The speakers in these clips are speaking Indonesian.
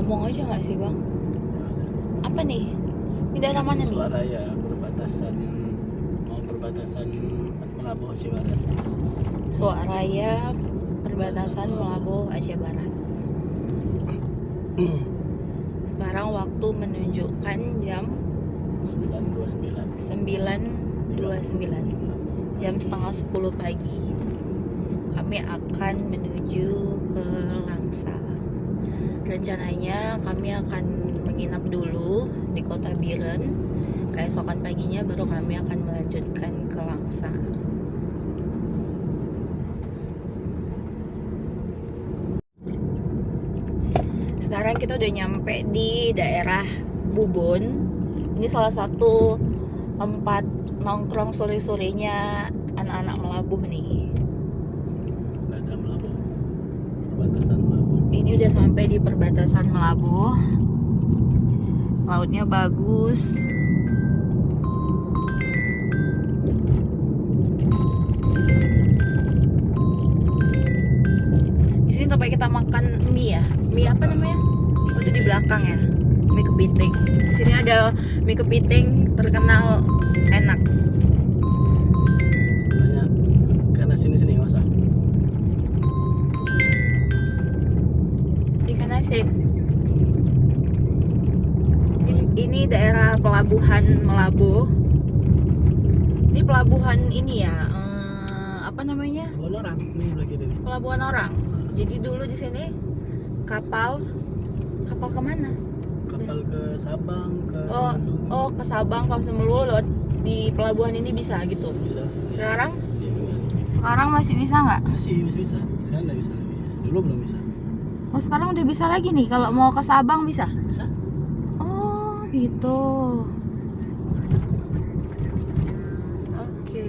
Ngomong aja nggak sih bang? Apa nih? Ini daerah mana nih? Suaraya perbatasan Melabuh Aceh Barat. Suaraya perbatasan Melabuh Aceh Barat. Sekarang waktu menunjukkan jam 9.29. Jam setengah 10 pagi. Kami akan menuju ke Langsa. Rencananya kami akan menginap dulu di Kota Biren. Keesokan paginya baru kami akan melanjutkan ke Langsa. Sekarang kita udah nyampe di daerah Bubon. Ini salah satu tempat nongkrong sore-sorenya anak-anak Melabuh nih. Ada Melabuh, perbatasan Melabuh. Ini udah sampai di perbatasan Melabuh. Lautnya bagus. Di sini tempat kita makan mie ya. Mie apa namanya? Oh, itu di belakang ya. Mie kepiting. Di sini ada mie kepiting terkenal enak. Tanya karena sini nggak usah. Ikan asin. Ini daerah pelabuhan Melabuh. Ini pelabuhan ini ya, apa namanya? Pelabuhan orang, nih belah kiri nih. Pelabuhan orang. Jadi dulu di sini kapal kemana? Kapal ke Sabang, ke Ke Sabang, ke Semeru lewat di pelabuhan ini bisa gitu. bisa. Sekarang? Iya, benar. Sekarang masih bisa nggak? Masih bisa. Sekarang nggak bisa lagi. Dulu belum bisa. Oh sekarang udah bisa lagi nih. Kalau mau ke Sabang bisa? Bisa. Oh gitu. Oke.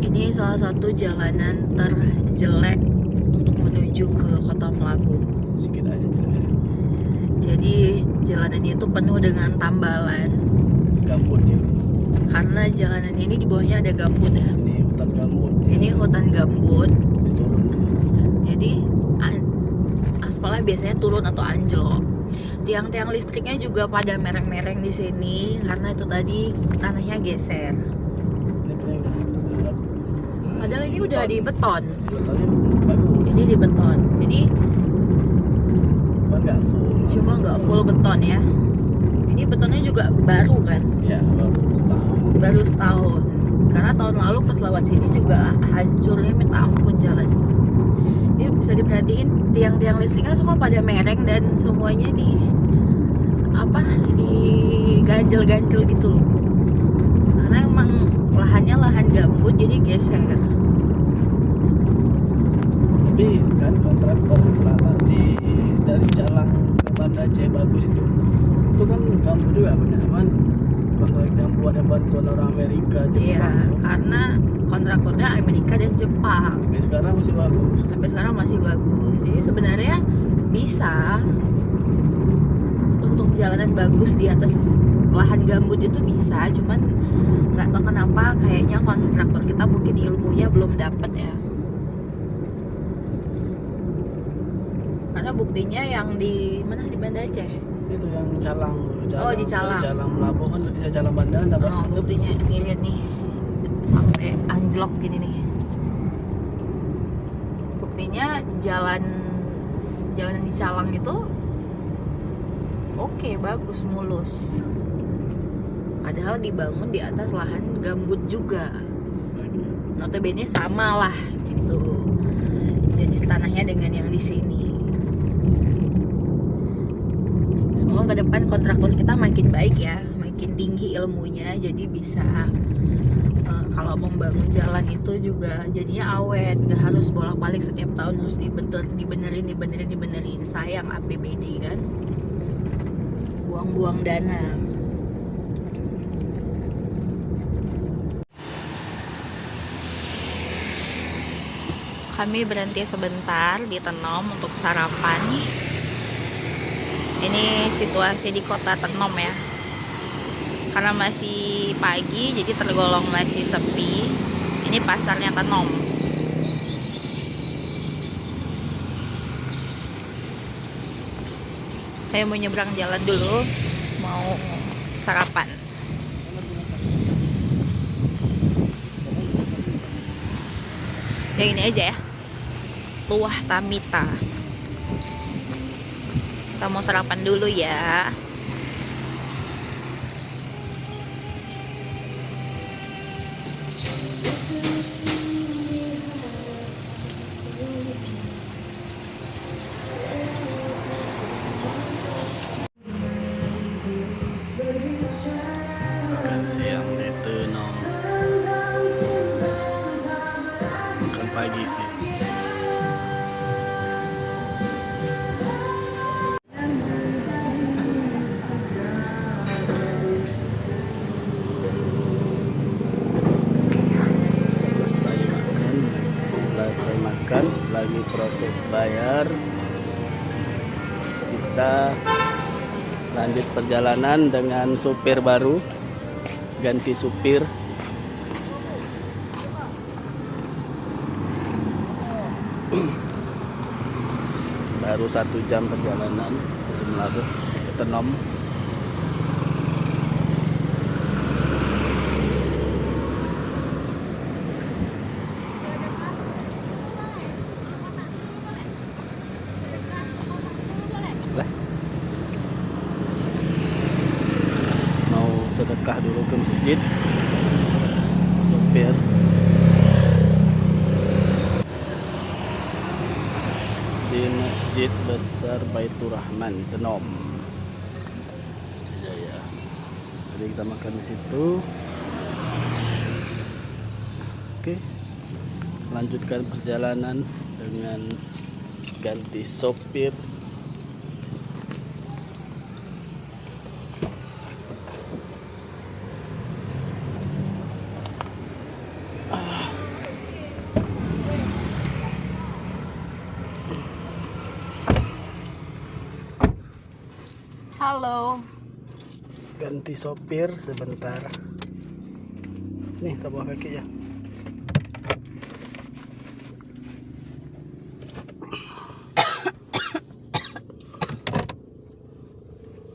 Ini salah satu jalanan terjelek untuk menuju ke Kota Melabuh. Sedikit aja jalannya. Jadi jalanannya itu penuh dengan tambalan. Gambut ya. Karena jalanan ini di bawahnya ada gambut ya. Ini hutan gambut. Ini hutan gambut. Turun. Jadi aspalnya biasanya turun atau anjlok. Tiang-tiang listriknya juga pada mereng-mereng di sini karena itu tadi tanahnya geser. Ini paling Padahal ini udah di beton. betonnya bagus. Ini di beton. Jadi Cuma nggak full. beton ya. Ini betonnya juga baru kan? Ya, Baru setahun. Karena tahun lalu pas lewat sini juga hancurnya minta ampun jalannya. Ini bisa diperhatiin tiang-tiang listriknya semua pada mereng dan semuanya di ganjel-ganjel gitu loh. Karena emang lahannya lahan gambut jadi geser. Tapi kan kontraktor dari Calang ke Banda Aceh bagus itu kan gambut juga banyak kan. Kontrak yang buat bantuan orang Amerika, Jepang. Iya, karena kontraktornya Amerika dan Jepang. Sampai sekarang masih bagus. Jadi sebenarnya bisa untuk jalanan bagus di atas lahan gambut itu bisa, cuman nggak tahu kenapa kayaknya kontraktor kita mungkin ilmunya belum dapat ya. Karena buktinya yang di mana di Banda Aceh. Itu yang Calang. Oh, di Calang. Calang Melabuh kan, Calang Banda dapat. Oh, buktinya nih lihat nih sampai anjlok gini nih. Buktinya jalanan di Calang itu oke, bagus, mulus. Padahal dibangun di atas lahan gambut juga. Notabene sama lah gitu jenis tanahnya dengan yang di sini. Semoga ke depan kontraktor kita makin baik ya, makin tinggi ilmunya, jadi bisa kalau membangun jalan itu juga jadinya awet, nggak harus bolak-balik setiap tahun harus dibenerin. Sayang APBD kan, buang-buang dana. Kami berhenti sebentar di Tenom untuk sarapan. Ini situasi di kota Tenom ya. Karena masih pagi jadi tergolong masih sepi. Ini pasarnya Tenom. Saya mau nyebrang jalan dulu, mau sarapan. Yang ini aja ya, Tuah Tamita. Kita mau sarapan dulu ya. Makan siang di Tenom. Makan pagi sih. Selesai makan, lagi proses bayar. Kita lanjut perjalanan dengan supir baru, ganti supir. Baru 1 jam perjalanan dari Melabuh ke Tenom. Mau sedekah dulu ke masjid, supir. Di Masjid Besar Baitur Rahman Tenom Jaya. Jadi kita makan di situ. Oke, lanjutkan perjalanan dengan ganti sopir. Halo. Ganti sopir sebentar. Sini, kita bawa kaki ya.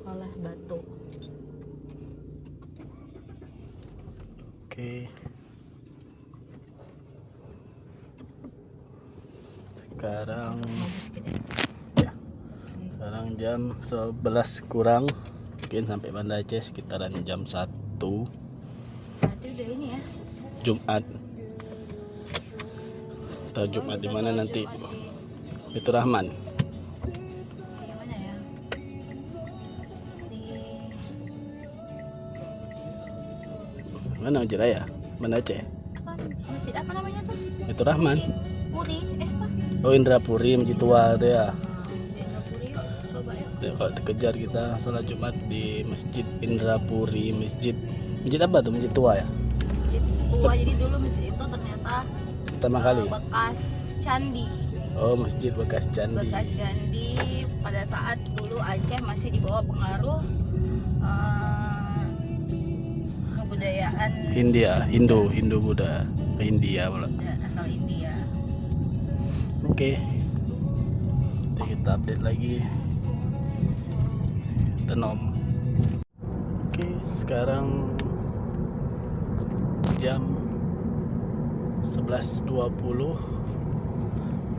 Olah batu. Oke. Sekarang ya. Sekarang jam 11 kurang. Mungkin sampai Banda Aceh sekitaran jam 1. Berarti udah ini ya. Jumat. Tahu Jumat di mana nanti? Baitur Rahman. Yang mana ya? Mana Masjid Raya? Banda Aceh. Apa? Masjid apa namanya tuh? Baitur Rahman. Puri. Apa? Oh, Indrapuri, Masjid Tua itu ya. Puri yuk. Coba yuk. Ya, kalau dikejar kita salat Jumat di Masjid Indrapuri, masjid apa tuh? Masjid tua ya? Masjid tua. Jadi dulu masjid itu ternyata Pertama kali. bekas candi. Oh, masjid bekas candi. Bekas candi pada saat dulu Aceh masih di bawah pengaruh kebudayaan Hindu Buddha, India pula. asal India. Oke. Nanti kita update lagi. Tenom. Oke, sekarang jam 11.20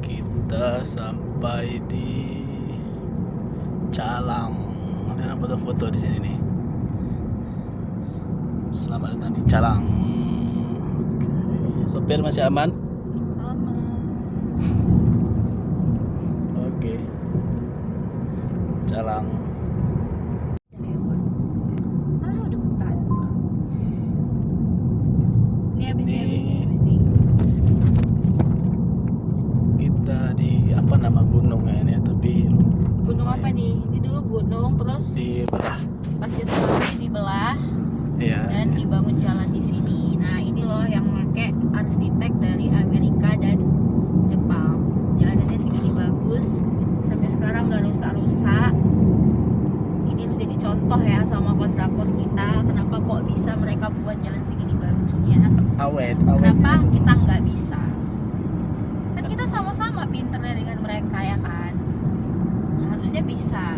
kita sampai di Calang. Ada foto-foto di sini nih. Selamat datang di Calang. Oke. Sopir masih aman? Aman. Oke. Calang. Lewat. Malah udah hutan. Ini habis nih. Kita di apa nama gunungnya ini, tapi Gunung apa nih? Ini dulu gunung, terus di belah. pas disebutnya dibelah Iya. dan dibangun jalan di sini. Nah ini loh yang pakai arsitek dari Amerika dan Jepang. Jalanannya segini bagus, sampai sekarang nggak rusak-rusak. Ini harus jadi contoh ya sama kontraktor kita. Kenapa kok bisa mereka buat jalan segini bagusnya? Awet. Kenapa kita nggak bisa? Kan kita sama-sama pinternya dengan mereka ya kan. Harusnya bisa.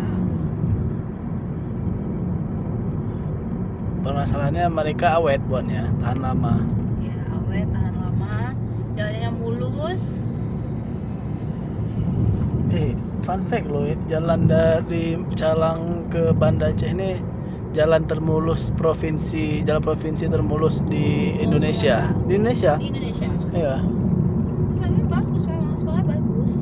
permasalahannya mereka awet buatnya, tahan lama. Ya awet, tahan lama, jalannya mulus. Fun fact loh, jalan dari Calang ke Banda Aceh ini jalan provinsi termulus di Indonesia. Mulus, Di Indonesia? di Indonesia. Iya. Jalannya bagus, memang sekolah bagus.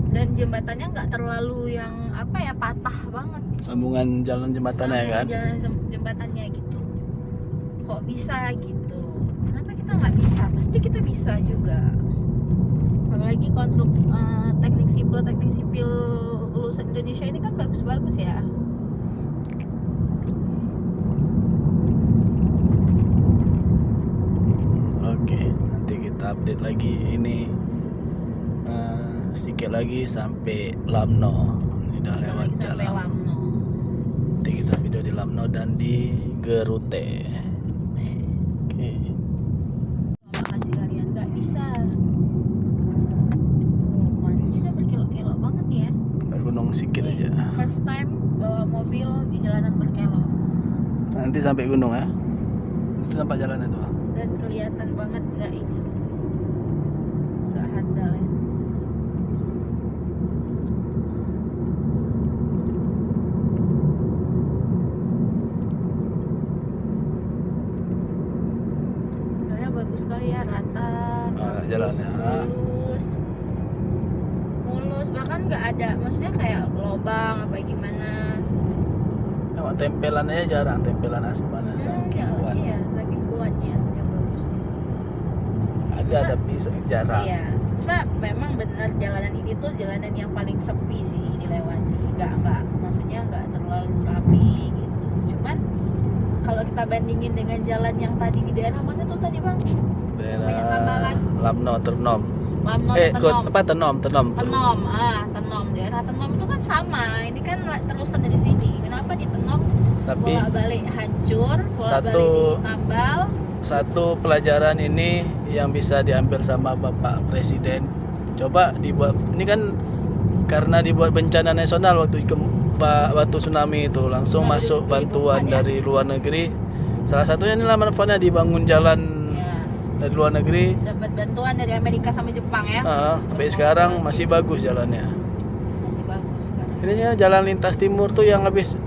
Dan jembatannya nggak terlalu yang apa ya, patah banget. Sambungan jalan jembatannya ya kan? Jalan jembatannya gitu. Kok bisa gitu? Kenapa kita nggak bisa? Pasti kita bisa juga. Apalagi teknik sipil lulusan Indonesia ini kan bagus-bagus ya. Oke, nanti kita update lagi ini sedikit lagi sampai Lamno. Ini udah Udah lewat lagi sampai jalan. Lamno. Nanti kita video di Lamno dan di Gerute. Oke. Makasih kalian nggak bisa. Oh, ini udah berkelok-kelok banget nih ya. Ke gunung sedikit aja. First time bawa mobil di jalanan berkelok. Nanti sampai gunung ya. Itu tempat jalan itu. Dan kelihatan banget nggak ini, nggak handal ya. Jalannya bagus sekali ya, rata, bagus, jalannya. mulus, bahkan nggak ada, maksudnya kayak lobang apa gimana. Emang tempelannya jarang, tempelan aspalnya saking kuat. Iya, saking kuatnya, saking bagusnya. Ada Masa- tapi jarang. Iya, masa memang benar jalanan ini tuh jalanan yang paling sepi sih dilewati. Nggak, maksudnya nggak terlalu rame gitu. Cuman kalau kita bandingin dengan jalan yang tadi di daerah mana tuh tadi bang? Banyak tambalan. Lamno, Ternom. Lamno, Tenom. Tenom. Tenom. Daerah Tenom itu kan sama. Ini kan terusan dari sini. Kenapa di Tenom Tapi bolak-balik hancur, bolak-balik Satu- ditambal? satu pelajaran ini yang bisa diambil sama Bapak Presiden. Coba dibuat, ini kan karena dibuat bencana nasional waktu tsunami itu langsung Dari- masuk dari bantuan tempat ya? dari luar negeri. Salah satunya inilah manfaatnya dibangun jalan Ya, dari luar negeri. dapat bantuan dari Amerika sama Jepang ya. Sampai sekarang masih bagus jalannya. Masih bagus kan. Ini ya, jalan lintas timur tuh yang habis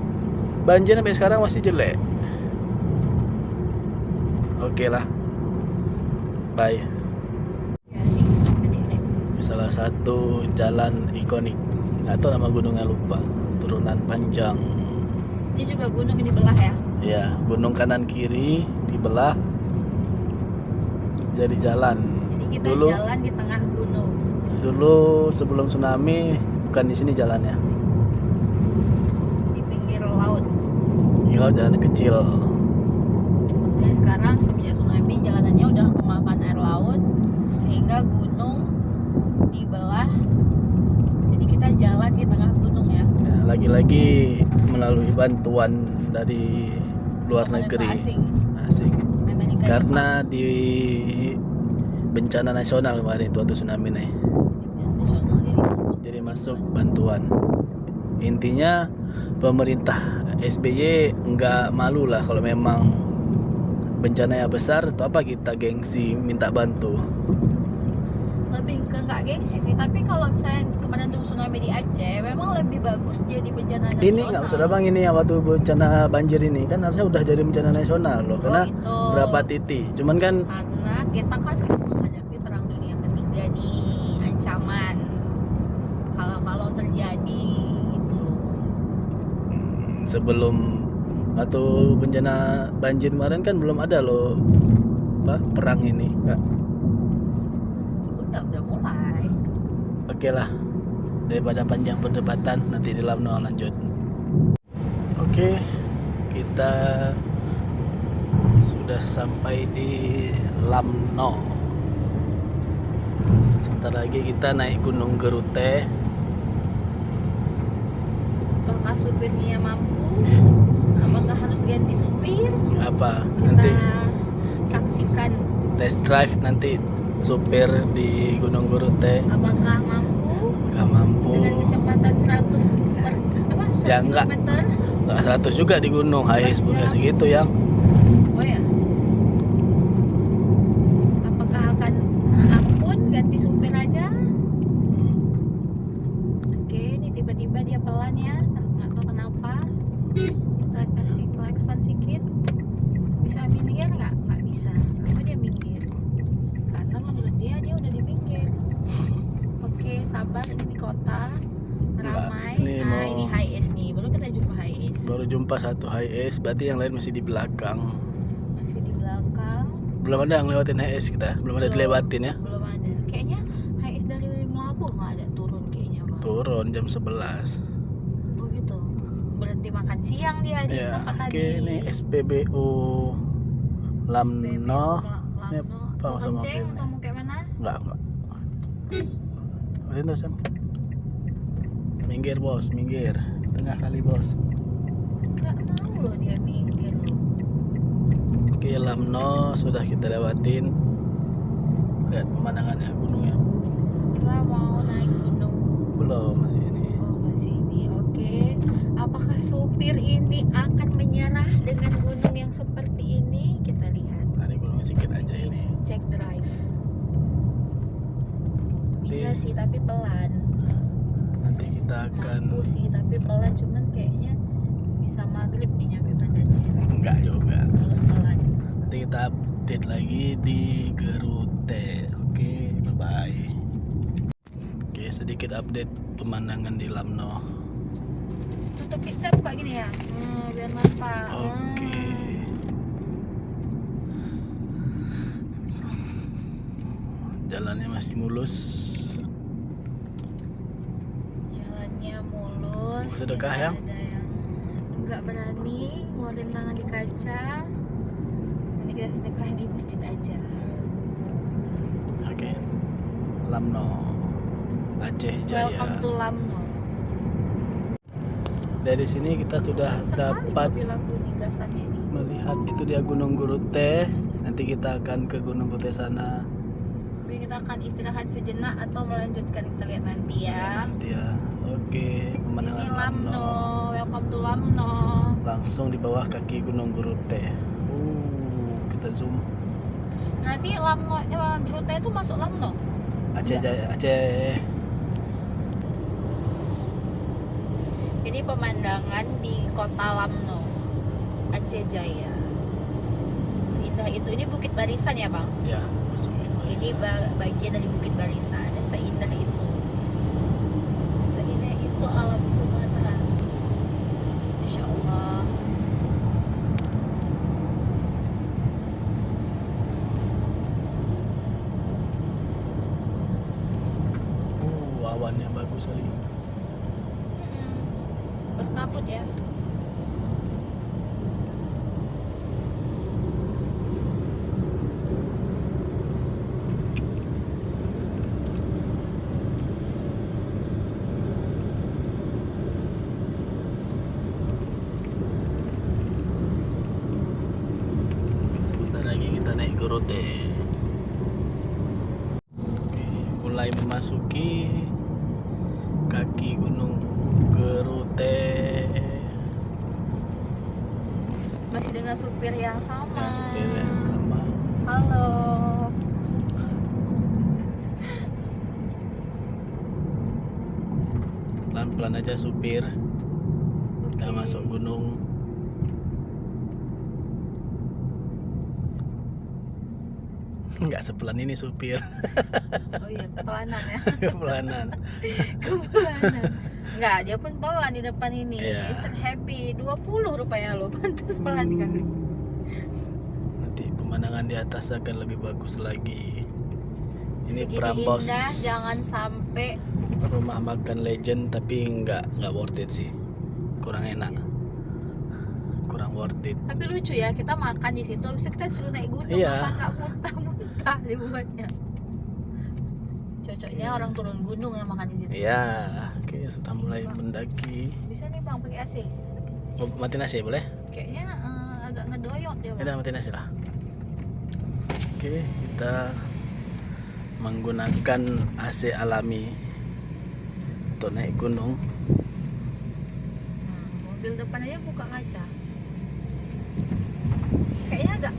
banjir sampai sekarang masih jelek. Oke lah. Bye. Ya, ini rem. Salah satu jalan ikonik. Nggak tahu nama gunungnya, lupa. Turunan panjang. Ini juga gunung ini belah ya. Ya, gunung kanan kiri dibelah jadi jalan. Jadi kita Dulu- jalan di tengah gunung. Dulu sebelum tsunami bukan di sini jalannya. Di pinggir laut. Gila, jalan kecil. Dan sekarang semenjak tsunami jalanannya udah kemakan air laut sehingga gunung dibelah. Jadi kita jalan di tengah gunung ya. Ya, lagi-lagi melalui bantuan dari luar Pemerintah negeri asing. asing. Amerika, Karena di bencana nasional kemarin itu waktu tsunami nih, Jepang, nasional jadi masuk bantuan. Intinya pemerintah SBY nggak malu lah kalau memang bencana yang besar, itu apa kita gengsi minta bantu. lebih ke nggak gengsi sih, tapi kalau misalnya kemarin tuh tsunami di Aceh memang lebih bagus jadi bencana nasional. Ini nggak usah bang, ini yang waktu bencana banjir ini kan harusnya udah jadi bencana nasional loh, karena itu. berapa titik. Cuman kan Karena kita kan sedang menghadapi perang dunia ketiga nih, ancaman kalau terjadi itu loh. sebelum waktu bencana banjir kemarin kan belum ada loh perang ini. Udah mulai. Oke lah, daripada panjang perdebatan nanti di Lamno lanjut. Oke, kita sudah sampai di Lamno. Sebentar lagi kita naik Gunung Gerute. Apakah supirnya mampu? Apakah harus ganti supir? Apa Kita nanti saksikan test drive nanti supir di Gunung Gerute. apakah mampu Gak mampu. dengan kecepatan 100 per apa Ya, enggak. kilometer. Nggak 100 juga di gunung, highest punya segitu yang. Oh ya. Apakah akan ampun ganti supir aja? Oke, ini tiba-tiba dia pelan ya, nggak tahu kenapa. Kita kasih klakson sedikit. Bisa minggir nggak? Nggak bisa. Kenapa dia minggir? Karena menurut dia udah di pinggir. Oke, sabar, ini di kota ramai. Ini Nah, mau- ini highest nih. Baru kita jumpa highest. Baru jumpa satu highest, berarti yang lain masih di belakang. Masih di belakang. Belum ada yang lewatin highest kita, belum ada Belum. dilewatin ya. Belum ada. Kayaknya highest dari Melabuh nggak ada turun kayaknya, Bang. Turun jam 11. Oh gitu. Berhenti makan siang dia di Ya, tempat tadi. oke, ini SPBU Lamno. Ini Lamno. apa Mau sama kenceng mobilnya? atau mau kayak mana? Enggak. Ini terusan. Minggir bos, minggir. Tengah kali bos. Nggak mau loh dia minggir loh. Oke, Lamno sudah kita lewatin. Lihat pemandangannya gunungnya. Kita mau naik gunung. Belum, masih ini. Oh masih ini. Oke. Apakah supir ini akan menyerah dengan gunung yang seperti ini? Kita lihat. Nah, ini gunungnya sedikit aja ini. Cek drive. Bisa Nanti- sih tapi pelan. Nanti kita akan Mampu sih tapi pelan, cuman kayaknya bisa maghrib nih nyampe Banda Aceh. enggak juga. Kalau pelan. Nanti kita update lagi di Gerute. Oke, bye bye. Oke, sedikit update pemandangan di Lamno. Tutup kita buka gini ya. Biar nampak. Oke. Jalannya masih mulus. Jalannya mulus. Sedekah, tidak yang? ada yang nggak berani ngeluarin tangan di kaca. Nanti kita sedekah di masjid aja. Oke. Lamno. Aceh Jaya. Welcome to Lamno. Dari sini kita sudah dapat mobil aku nih gasannya nih. melihat itu dia Gunung Gurute. Nanti kita akan ke Gunung Gurute sana. Jadi kita akan istirahat sejenak atau melanjutkan, kita lihat nanti ya. Nanti ya. Oke, pemandangan Ini Lamno. Lamno. Welcome to Lamno. Langsung di bawah kaki Gunung Gurute. Kita zoom. Nanti Lamno, Gerute itu masuk Lamno. Aceh Jaya, Aceh. Ini pemandangan di kota Lamno, Aceh Jaya. Seindah itu. Ini Bukit Barisan ya Bang? Ya, masuk ke Ini bagian dari Bukit Barisan. Seindah itu. Seindah itu alam Sumatera. Masya Allah. Awannya bagus sekali. Berkabut ya. Sebentar lagi kita naik Gurute. Oke, mulai memasuki kaki Gunung Gurute. Masih dengan supir yang sama. Ya, supirnya sama. Halo. Pelan-pelan aja supir. Kita masuk gunung. Nggak sepelan ini supir. Oh iya, kepelanan ya. Pelanan. Kepelanan. Enggak, dia pun pelan di depan ini. Iya. Happy 20 rupanya lo. Pantas pelan kan. Nanti pemandangan di atas akan lebih bagus lagi. Ini Segini Prambos. indah, jangan sampai Rumah makan legend tapi nggak worth it sih. Kurang enak. Kurang worth it. tapi lucu ya, kita makan di situ habis itu kita suruh naik gunung, Iya. apa nggak muntah-muntah dibuatnya. Cocoknya orang turun gunung yang makan di situ. Iya, oke sudah mulai mendaki. Bisa nih Bang pakai AC. Mau mati nasi boleh? Kayaknya agak ngedoyok dia. Bang. Udah mati nasi lah. Oke, kita menggunakan AC alami untuk naik gunung. mobil depan aja buka kaca. Kayaknya agak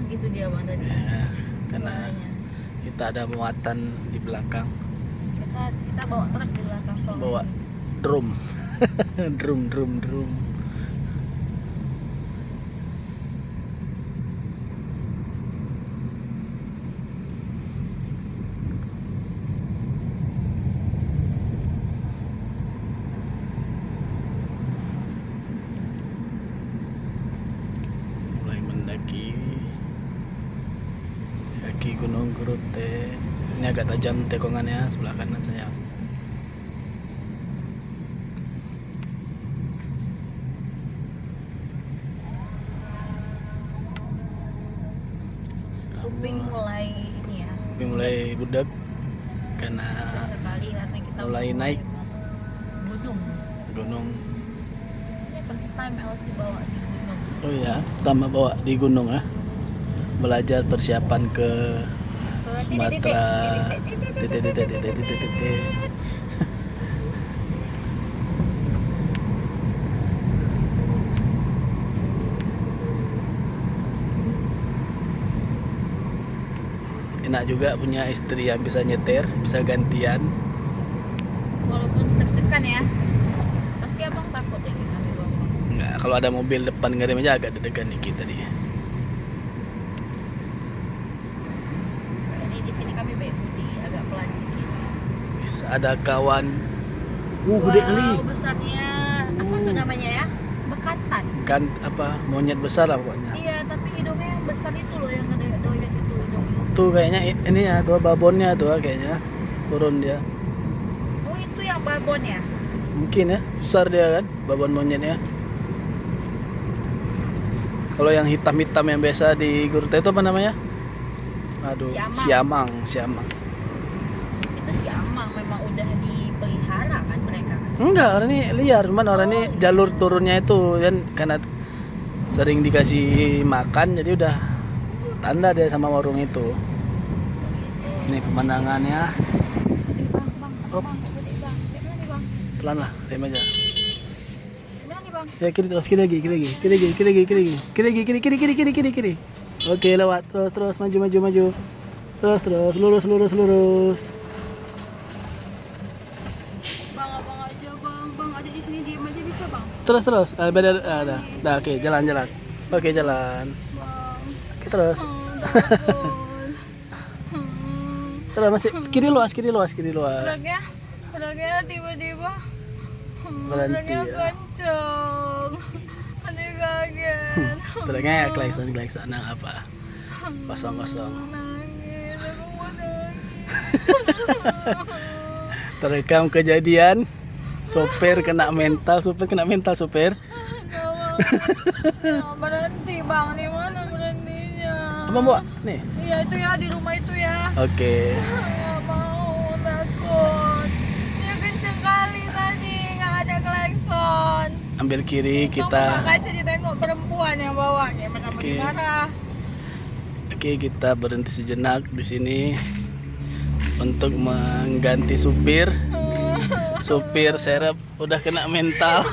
gitu dia bang tadi. Ya, karena Suaranya. kita ada muatan di belakang. Kita bawa truk di belakang soalnya. Bawa drum. drum. Mulai mendaki kaki Gunung Gerute. Ini agak tajam tekongannya, sebelah kanan saya. Kuping mulai ini ya. Tapi mulai budak karena Sesekali karena kita mulai naik. masuk gunung. Ini first time LC bawa di gunung. Oh iya, pertama bawa di gunung ya. Belajar persiapan ke Sumatera. Titik. Enak juga punya istri yang bisa nyetir, bisa gantian. Walaupun deg-degan ya. Pasti abang takut ya kita bawa. Nggak, kalau ada mobil depan ngerem aja agak deg-degan dikit tadi. Ini di sini kami di agak pelan sedikit. Bisa ada kawan. Gede kali. Wow, besarnya. Apa tuh namanya ya? Bekatan. Kan apa monyet besar lah pokoknya. Iya, tapi hidungnya yang besar itu loh yang ada doyot itu hidungnya. Tuh kayaknya ini ya, tuh babonnya tuh kayaknya turun dia. Oh, itu yang babon ya? Mungkin ya, besar dia kan, babon monyetnya. Kalau yang hitam-hitam yang biasa di Gurute itu apa namanya? Aduh, siamang. Itu si Amang memang udah dipelihara kan mereka. Enggak, orang ini liar, cuman orang ini jalur turunnya itu kan karena sering dikasih makan jadi udah tanda dia sama warung itu. Ini pemandangannya. Bang, Ops. Pelan lah, rem aja. Gimana nih bang? Ya kiri terus, kiri lagi. Kiri. Oke, lewat terus maju. Terus lurus. Bang, abang aja bang, ada di sini diem aja bisa bang? Terus. Beda ada. Dah, oke, jalan. Oke, jalan. Bang, Oke, terus. takut. Terus masih kiri luas. Pedagnya tiba-tiba Berhenti pedagnya ya. kenceng. Aduh kaget. Terusnya klakson nah apa? Kosong. Nangis, aku mau nangis. Terekam kejadian sopir kena mental. Gawat. Ya, berhenti bang, di mana berhentinya? Apa Mbak? Nih. Iya itu ya, di rumah itu ya. Oke. Nggak mau, takut. Dia kenceng kali tadi, nggak ada klakson. Ambil kiri Buka kita. kaca ditengok perempuan yang bawa, gimana mau Oke. dimarah. Oke, kita berhenti sejenak di sini untuk mengganti supir. Supir serep udah kena mental.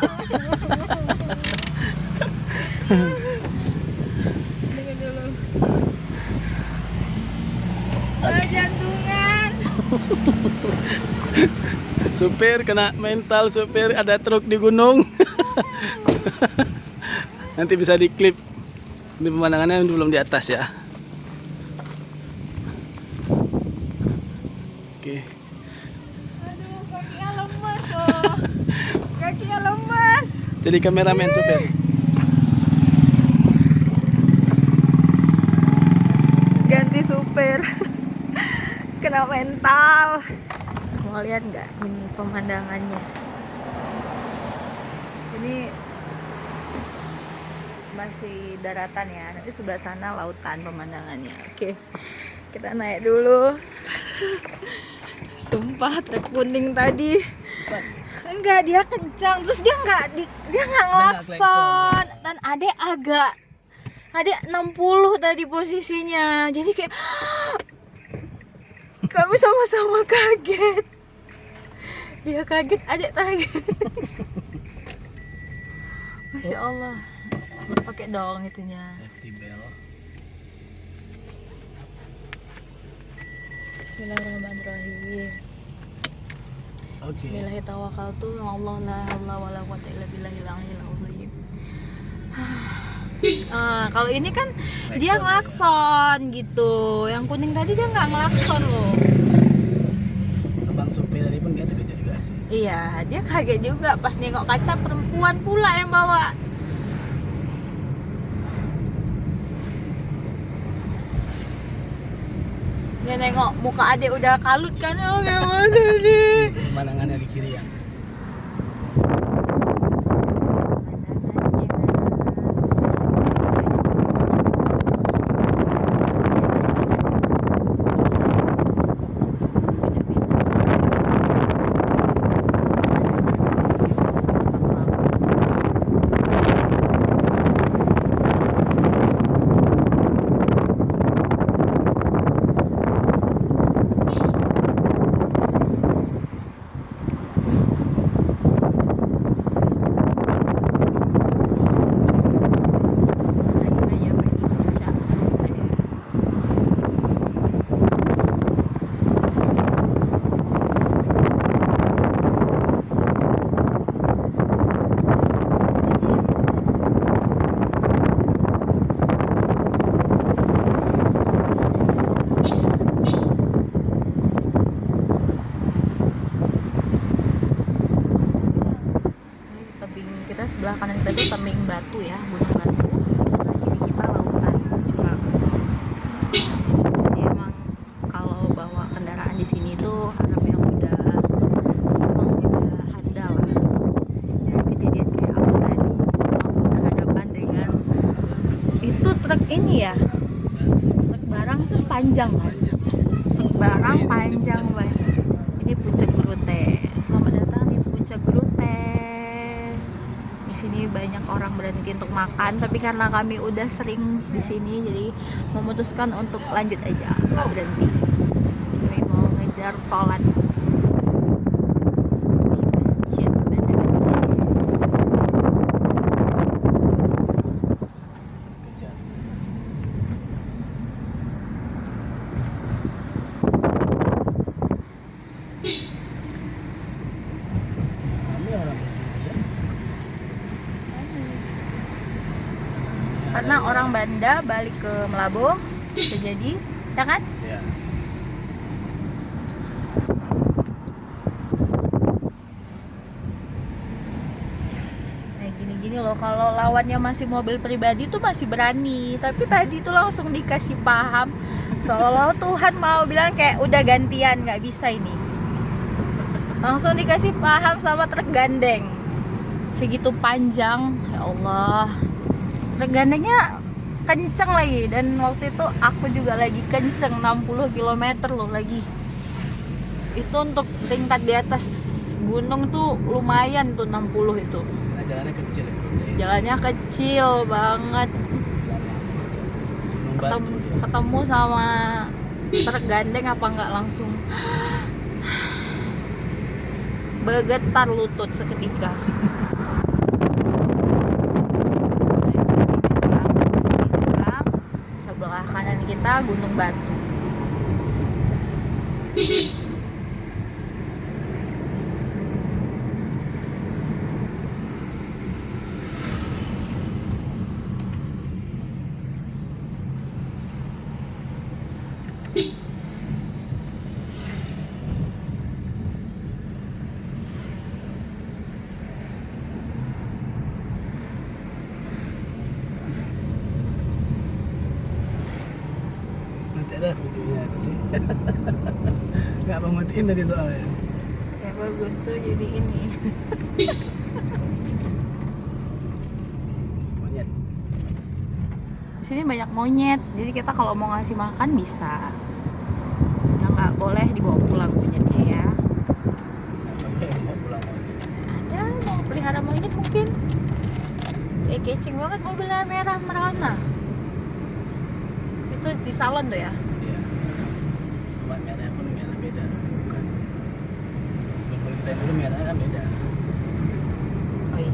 Dengar dulu. Jantungan. Supir kena mental, supir ada truk di gunung. Nanti bisa diklip. Ini pemandangannya belum di atas ya. Oke. Aduh, kakinya lemas loh. Kakinya lemas. Jadi kameramen supir. Ganti supir. Kena mental. Mau lihat nggak ini pemandangannya? Ini masih daratan ya. Nanti sebelah sana lautan pemandangannya. Oke, kita naik dulu. Sumpah truk kuning tadi. Enggak, dia kencang. Terus dia nggak ngelakson. Dan adek 60 tadi posisinya. Jadi kayak kami sama-sama kaget. Dia kaget, adek kaget. Masya Allah. Pakai dong itunya. Safety belt. Bismillahirrahmanirrahim. Oke. Bismillahirrahmanirrahim. Allah la haula wala quwwata illa billahil aliyil azim. Kalau ini kan dia ngelakson gitu. Yang kuning tadi dia nggak ngelakson loh. Abang supir tadi pun dia beda juga sih. Iya, dia kaget juga pas nengok kaca perempuan pula yang bawa. Dia nengok muka adik udah kalut kan, oh gimana nih? Pemandangannya di kiri ya. Sebelah kanan kita itu tebing batu ya, gunung batu. Sebelah kiri kita lautan curang. Jadi emang kalau bawa kendaraan di sini tuh harap yang udah handal lah. Jadi kejadian kayak aku tadi langsung berhadapan dengan itu truk ini ya, truk barang terus panjang kan. Truk barang panjang banget. Ini Puncak Grute. Selamat datang di Puncak Grute. Sini banyak orang berhenti untuk makan, tapi karena kami udah sering di sini jadi memutuskan untuk lanjut aja, nggak berhenti. Kami mau ngejar sholat di masjid Banda Aceh. Karena orang Banda balik ke Melabo bisa jadi, ya kan? Iya. Nah gini-gini loh, kalau lawannya masih mobil pribadi tuh masih berani, tapi tadi tuh langsung dikasih paham seolah-olah Tuhan mau bilang kayak udah gantian, nggak bisa ini. Langsung dikasih paham sama truk gandeng segitu panjang, ya Allah. Truk gandengnya kenceng lagi, dan waktu itu aku juga lagi kenceng 60 km loh lagi. Itu untuk tingkat di atas gunung tuh lumayan tuh 60 itu. Nah, jalannya kecil ya. Jalannya kecil banget. Ketemu sama truk gandeng apa nggak langsung bergetar lutut seketika. Sebelah kanan kita Gunung Batu. Nanti ada videonya itu sih. Nggak mau matiin tadi soalnya. Ya bagus tuh jadi ini. Monyet. Di sini banyak monyet, jadi kita kalau mau ngasih makan bisa. Yang nggak boleh dibawa pulang monyetnya ya. Siapa yang mau pulang monyet? Ada mau pelihara monyet mungkin. Kecing banget mobilnya merah merona. Itu di salon tuh ya. Iya. Cuma merah pun merah beda, bukan. Kalau kita yang dulu merah kan beda. Oh iya.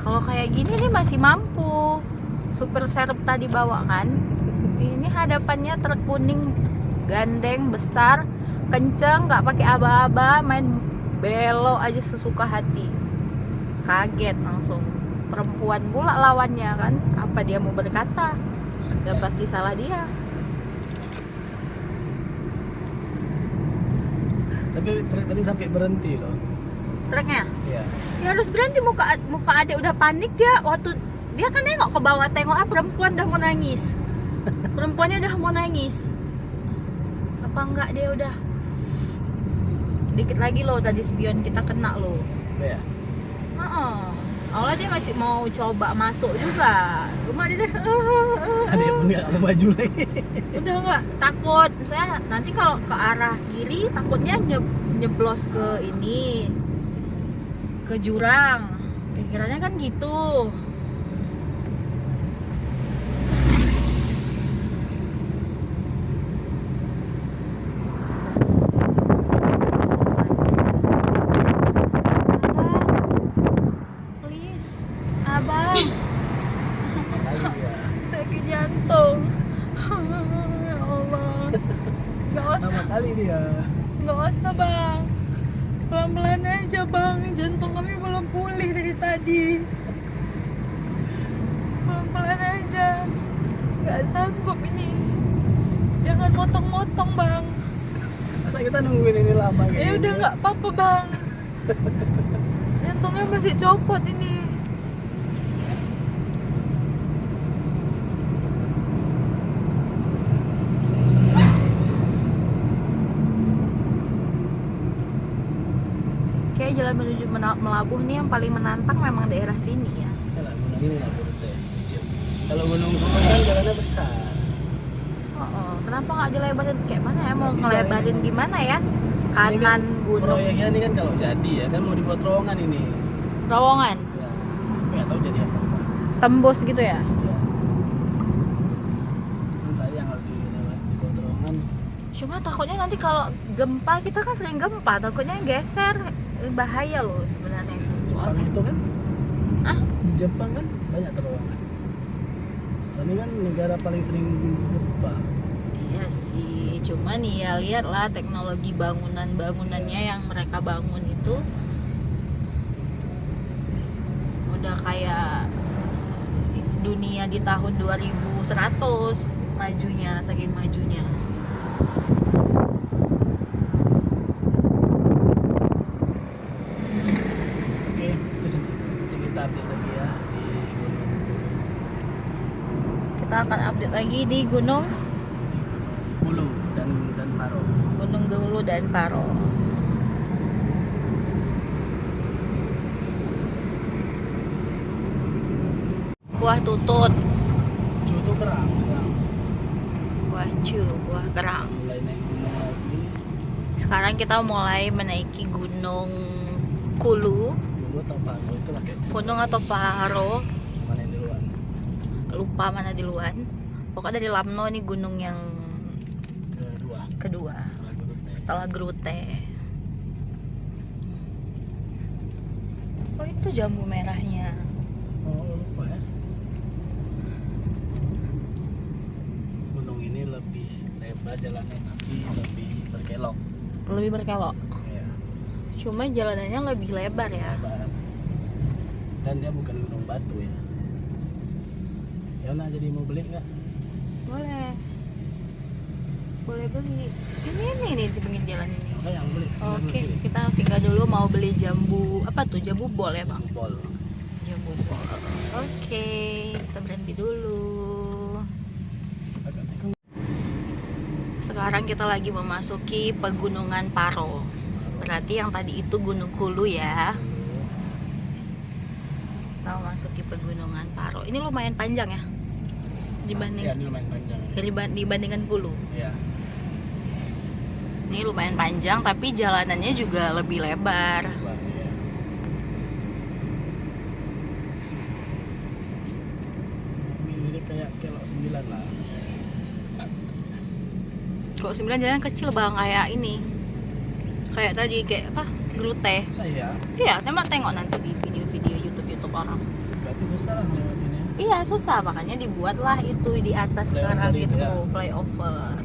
Kalau kayak gini nih masih mampu. Super serep tadi bawa kan. Ini hadapannya truk kuning gandeng besar, kenceng, nggak pakai aba-aba, main belok aja sesuka hati. Kaget langsung. Perempuan pula lawannya kan. Apa dia mau berkata? Udah pasti salah dia. Tapi truk tadi sampai berhenti loh. Truknya? Iya. Ya harus berhenti, muka adek udah panik dia waktu dia kan nengok ke bawah, tengok perempuan udah mau nangis. Perempuannya udah mau nangis. Apa enggak dia udah dikit lagi loh tadi spion kita kena loh. Iya. Awalnya dia masih mau coba masuk juga. Cuma dia Ada yang nggak mau maju lagi. udah nggak takut. Misalnya nanti kalau ke arah kiri takutnya nyeblos ke ini, ke jurang. Pikirannya kan gitu. Please, abang, Makanya dia. sakit jantung. Ya Allah, nggak usah, Pertama kali dia. nggak usah bang. Pelan-pelan aja bang, jantung kami belum pulih dari tadi. Pelan-pelan aja, nggak sanggup ini. Jangan motong-motong bang. Masa kita nungguin ini lama kayak Ya udah gini? nggak apa-apa bang. Jantungnya masih copot ini. Kayak jalan menuju Melabuh nih yang paling menantang memang daerah sini ya. Kalau gunung ini nggak berhenti, kecil. Kalau gunung Gunung kan jalannya besar. Kenapa nggak dilebarin? Kayak mana ya? Mau Nggak bisa, ngelebarin gimana ya? Kanan Ini kan gunung, proyeknya ini kan kalau jadi ya kan mau dibuat terowongan ini. terowongan, Ya, tapi nggak tahu jadi apa. tembus gitu ya. Ya. Kan sayang kalau dibuat terowongan. Cuma takutnya nanti kalau gempa, kita kan sering gempa, takutnya geser, bahaya loh sebenarnya itu. Jepang itu kan? Ah? Di Jepang kan banyak terowongan. Ini kan negara paling sering gempa. Iya sih, cuman ya lihatlah teknologi bangunannya yang mereka bangun itu udah kayak dunia di tahun 2100 majunya, saking majunya. Oke, itu nanti kita update lagi ya di gunung Kita akan update lagi di Gunung Hulu dan Paro. Gulu dan Paro. Kuah tutut, Cu itu kerang. kuah kerang. Mulai naik gunung lagi. Sekarang kita mulai menaiki Gunung Kulu, Hulu atau Paro itu pakai gunung atau Paro, mana yang duluan? lupa mana duluan. Pokoknya dari Lamno nih gunung yang kedua setelah Grute. Oh itu jambu merahnya. Oh lupa ya. Gunung ini lebih lebar jalannya tapi lebih berkelok. Lebih berkelok. Ya, Cuma jalanannya lebih lebar ya. lebar. Dan dia bukan gunung batu ya. Ya nah jadi mau beli nggak? Boleh. Boleh beli. Ini nih di pinggir jalan ini. Oh yang beli. Oke, kita singgah dulu mau beli jambu. Apa tuh? Jambu bol ya, Bang? Bol. Jambu bol. Oke, kita berhenti dulu. Sekarang kita lagi memasuki pegunungan Paro. Berarti yang tadi itu Gunung Kulu ya. Kita memasuki pegunungan Paro. Ini lumayan panjang ya? Ya, ini lumayan panjang. Dibandingkan Kulu. Ya. Ini lumayan panjang tapi jalanannya juga lebih lebar. Lebar, ya. Ini kayak kelok 9 lah. Kalau 9 jalan kecil bang, kayak ini. Kayak tadi kayak apa? Grute. Saya Iya, tengok nanti di video-video YouTube orang. susah lah lewat ini. Iya susah, makanya dibuatlah itu di atas Flyover sekarang itu gitu, ya. flyover.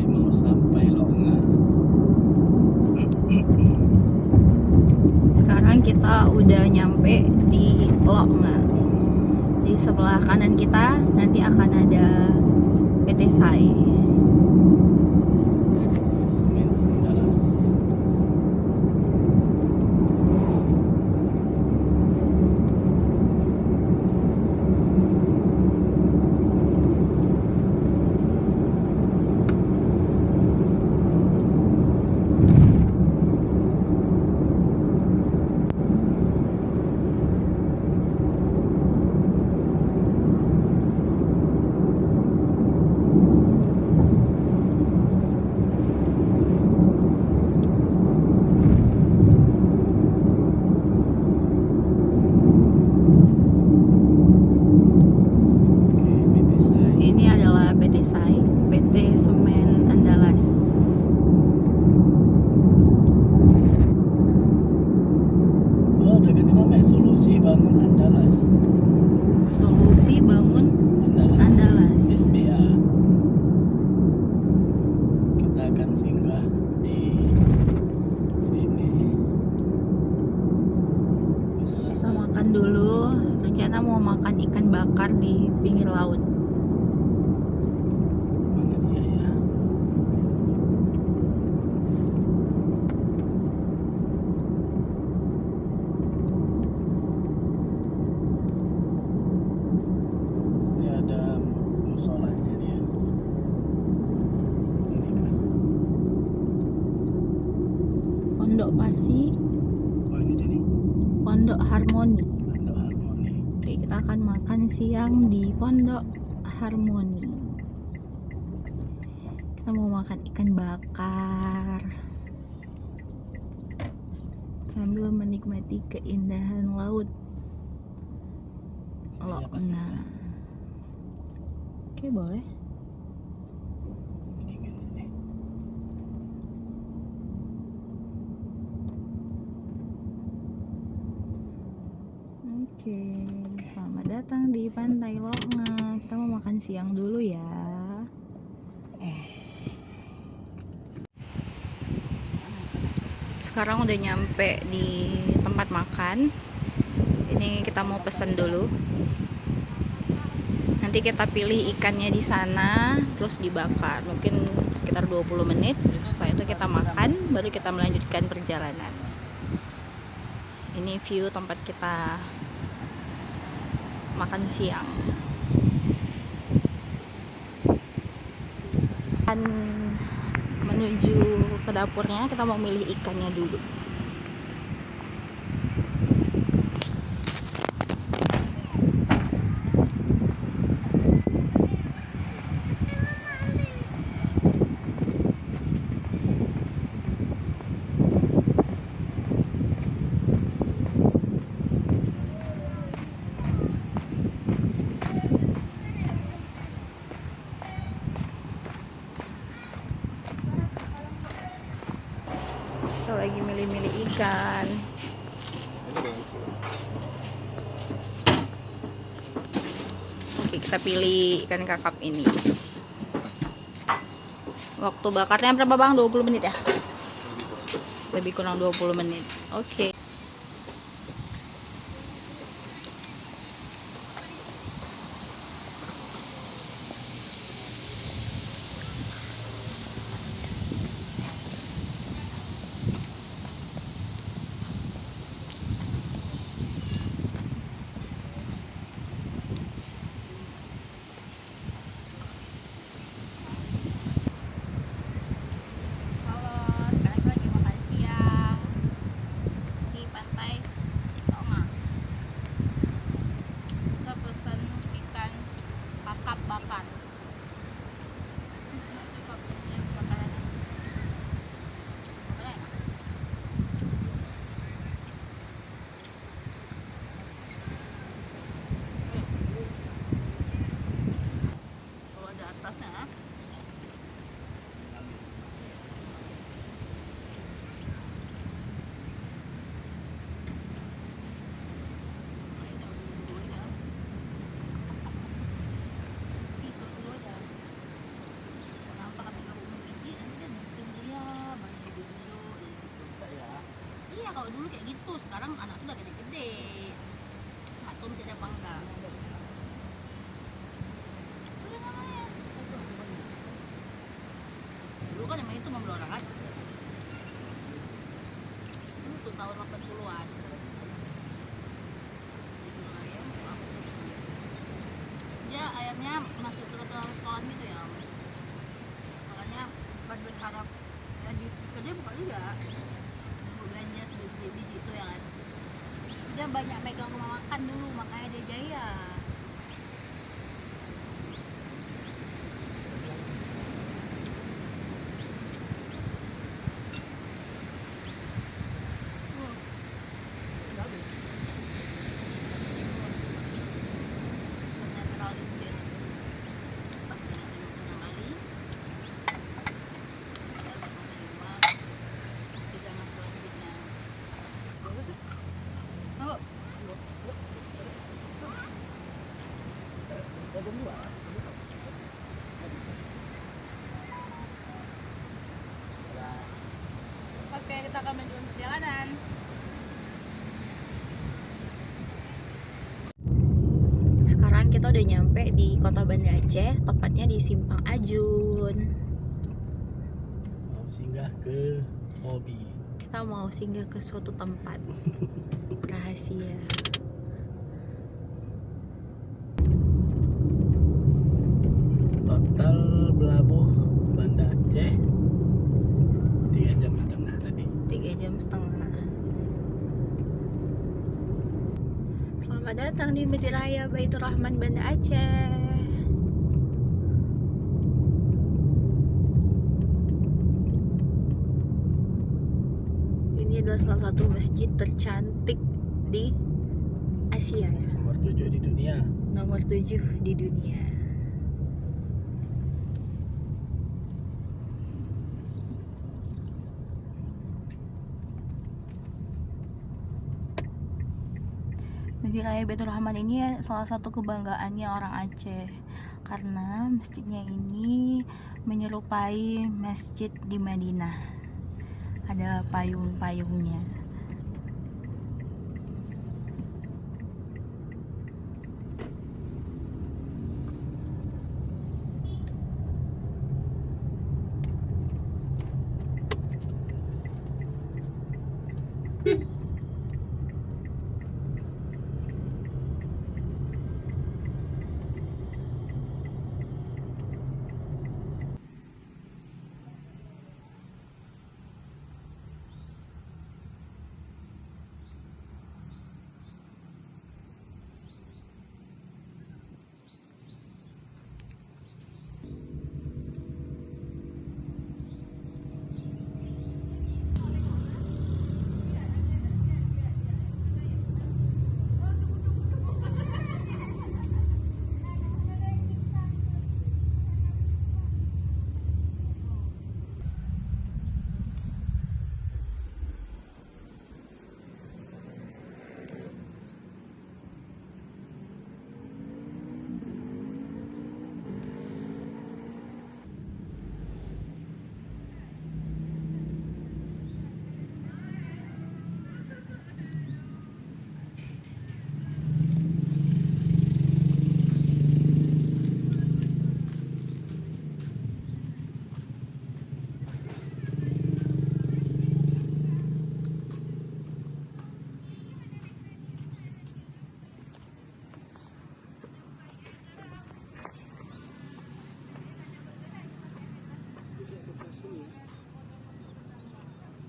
Mau sampai Longa. Sekarang kita udah nyampe di Longa. Di sebelah kanan kita nanti akan ada PT SAI. Semen Andalas. Oke, PT Sai. Ini adalah PT SAI, PT Semen Andalas. Oh, udah ganti nama ya? Solusi Bangun Andalas. Solusi Bangun Andalas. SBA. Kita akan singgah di sini. Salah Kita satu. makan dulu. Rencana mau makan ikan bakar di pinggir laut. Mana dia ya? Ini ada musolanya dia. Ini kan. Pondok Pasi, Oh, ini dia nih. Pondok Harmoni. Pondok Harmoni. Oke, kita akan makan siang di Pondok Harmoni. Kita mau makan ikan bakar sambil menikmati keindahan laut Lokna. Oke, boleh. Dingin sini. Oke, selamat datang di Pantai Lokna. Kita mau makan siang dulu ya. Sekarang udah nyampe di tempat makan. Ini kita mau pesan dulu. Nanti kita pilih ikannya di sana, terus dibakar. Mungkin sekitar 20 menit. Setelah itu kita makan, baru kita melanjutkan perjalanan. Ini view tempat kita makan siang. Dan menuju ke dapurnya, kita mau milih ikannya dulu. Kita lagi milih-milih ikan. Oke, kita pilih ikan kakap ini. Waktu bakarnya berapa bang? 20 menit ya? Lebih kurang 20 menit. Oke. dulu kayak gitu, sekarang anak tuh udah gede-gede, nggak tahu masih ada apa enggak. Udah namanya dulu kan emang itu membeli orang kan dulu tuh tahun 80-an. Dia ayamnya masuk ke dalam sekolah gitu ya, makanya buat berharap ya di kerja buka juga belanja sedikit biji itu ya kan. Dia banyak megang rumah makan dulu, makanya dia jaya. Menetralisir pasti nanti menang kali bisa menerima hidangan selanjutnya. Oh, oke, kita akan menuju perjalanan. Sekarang kita udah nyampe di kota Banda Aceh, tepatnya di Simpang Ajun. Mau singgah ke hobi. Kita mau singgah ke suatu tempat rahasia. Total belabuh Banda Aceh 3,5 jam tadi. 3,5 jam. Selamat datang di Masjid Raya Baitur Rahman Banda Aceh. Ini adalah salah satu masjid tercantik di Asia ya. Nomor 7 di dunia. Nomor 7 di dunia. Masjid Raya Baitur Rahman ini salah satu kebanggaannya orang Aceh, karena masjidnya ini menyerupai masjid di Madinah. Ada payung-payungnya.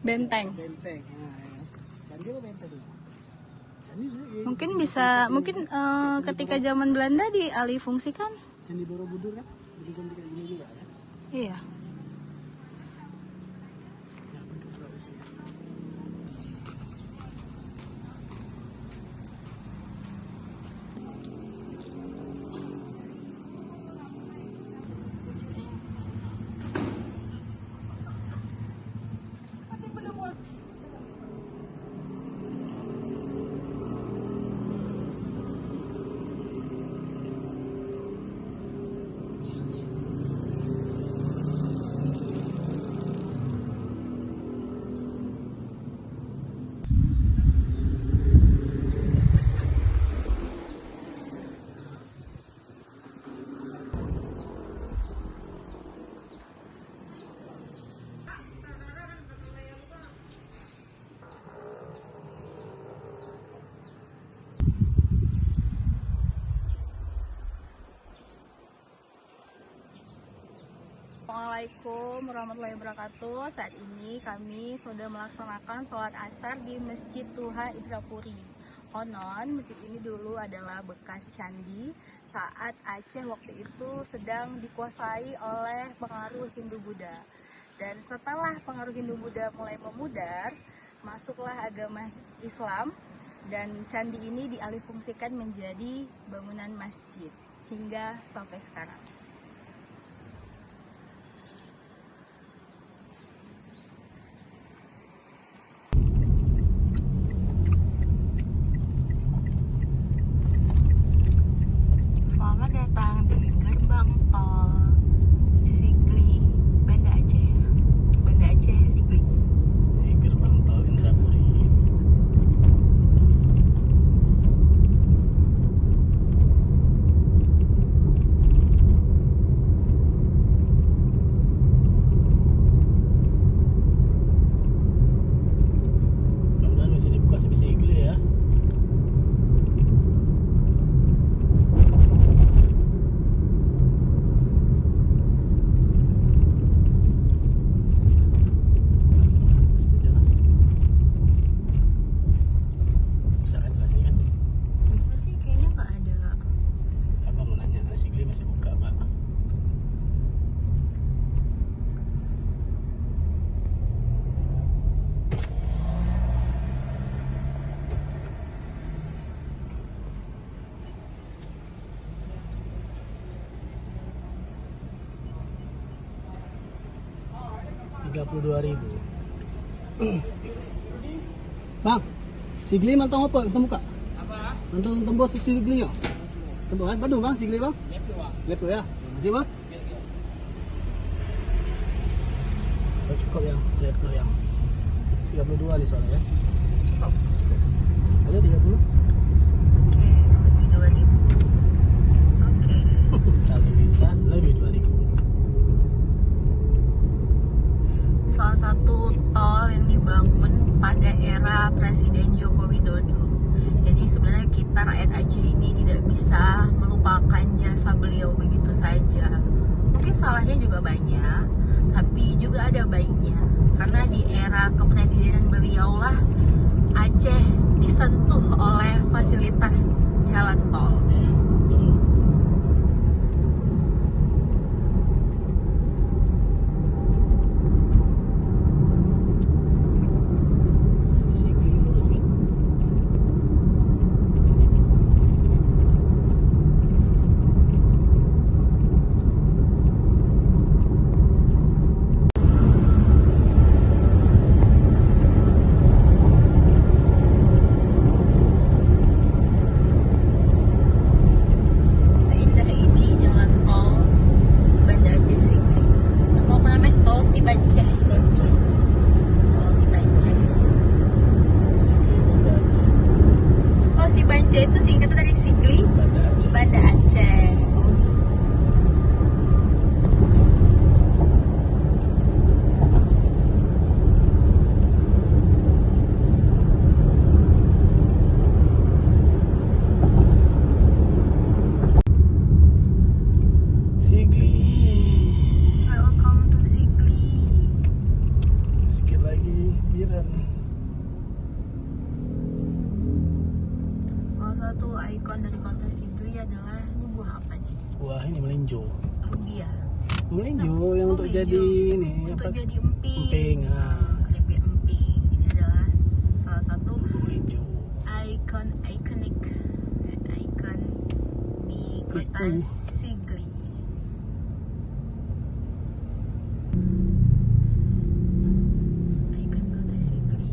Benteng. Benteng. Nah, ya. Candi apa benteng tuh? Candi juga. Mungkin ketika zaman Belanda dialih fungsikan. Candi Borobudur kan? Diganti kayak gini juga ya. Iya. Assalamualaikum warahmatullahi wabarakatuh. Saat ini kami sudah melaksanakan sholat asar di Masjid Tuha Indrapuri. Konon masjid ini dulu adalah bekas candi saat Aceh waktu itu sedang dikuasai oleh pengaruh Hindu-Buddha. Dan setelah pengaruh Hindu-Buddha mulai memudar, masuklah agama Islam dan candi ini dialihfungsikan menjadi bangunan masjid hingga sampai sekarang. Selamat datang di gerbang tol Sigli, Banda Aceh. Banda Aceh Sigli. Di gerbang tol Indrapuri. Mudah-mudahan bisa dibuka sampai Sigli ya. Bisa kan jelasnya kan? Bisa sih, kayaknya nggak ada. Apa mau nanya, Sigli masih buka Pak? Rp32.000. Bang, Sigli mantong apa? Kita buka. Mantong tembus Sigli ya? Tembus kan Bandung bang, Sigli bang? Lepo ya. Masih bang? Oh, cukup ya, Lepo yang 32 nih soalnya ya. Cukup. Ada 30? Oke, lebih 2000. It's okay. Satu juta lebih 2.000. Salah satu tol yang dibangun pada era Presiden Joko Widodo. Jadi sebenarnya kita rakyat Aceh ini tidak bisa melupakan jasa beliau begitu saja. Mungkin salahnya juga banyak, tapi juga ada baiknya. Karena di era kepresidenan beliaulah Aceh disentuh oleh fasilitas jalan tol. Ini Sigli lurus kan? Seindah ini jalan tol Banda Aceh Sigli. Atau apa namanya? Tol Sibanceh. Baca. Tol Sibanceh. Sigli Banda Aceh. Oh, Sibanceh itu singkatan dari Sigli Banda Aceh. Banda Aceh. Oh, gitu. Sigli. Welcome to Sigli. Sedikit lagi Biren. Salah satu ikon dari kota Sigli adalah ini buah apa nih? Wah ini melinjo. Lumbia. Melinjo yang Oh, untuk melinjo. jadi ini Untuk apa? jadi emping. Emping, Keripik emping. Ini adalah salah satu Melinjo. ikon di kota Sigli. Ikon kota Sigli.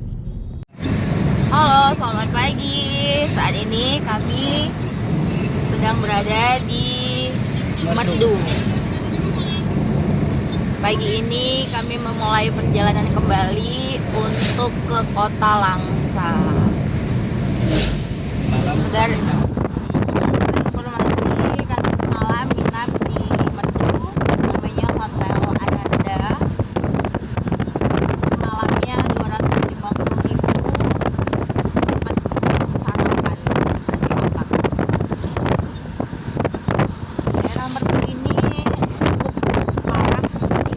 Halo, selamat pagi. Saat ini kami sedang berada di Medu. Pagi ini kami memulai perjalanan kembali untuk ke Kota Langsa. Sekedar informasi, kami semalam nginap di Medu, namanya Hotel Ananda. Malamnya 250.000, dapat sarapan nasi kotak. Daerah Medu ini cukup parah ketika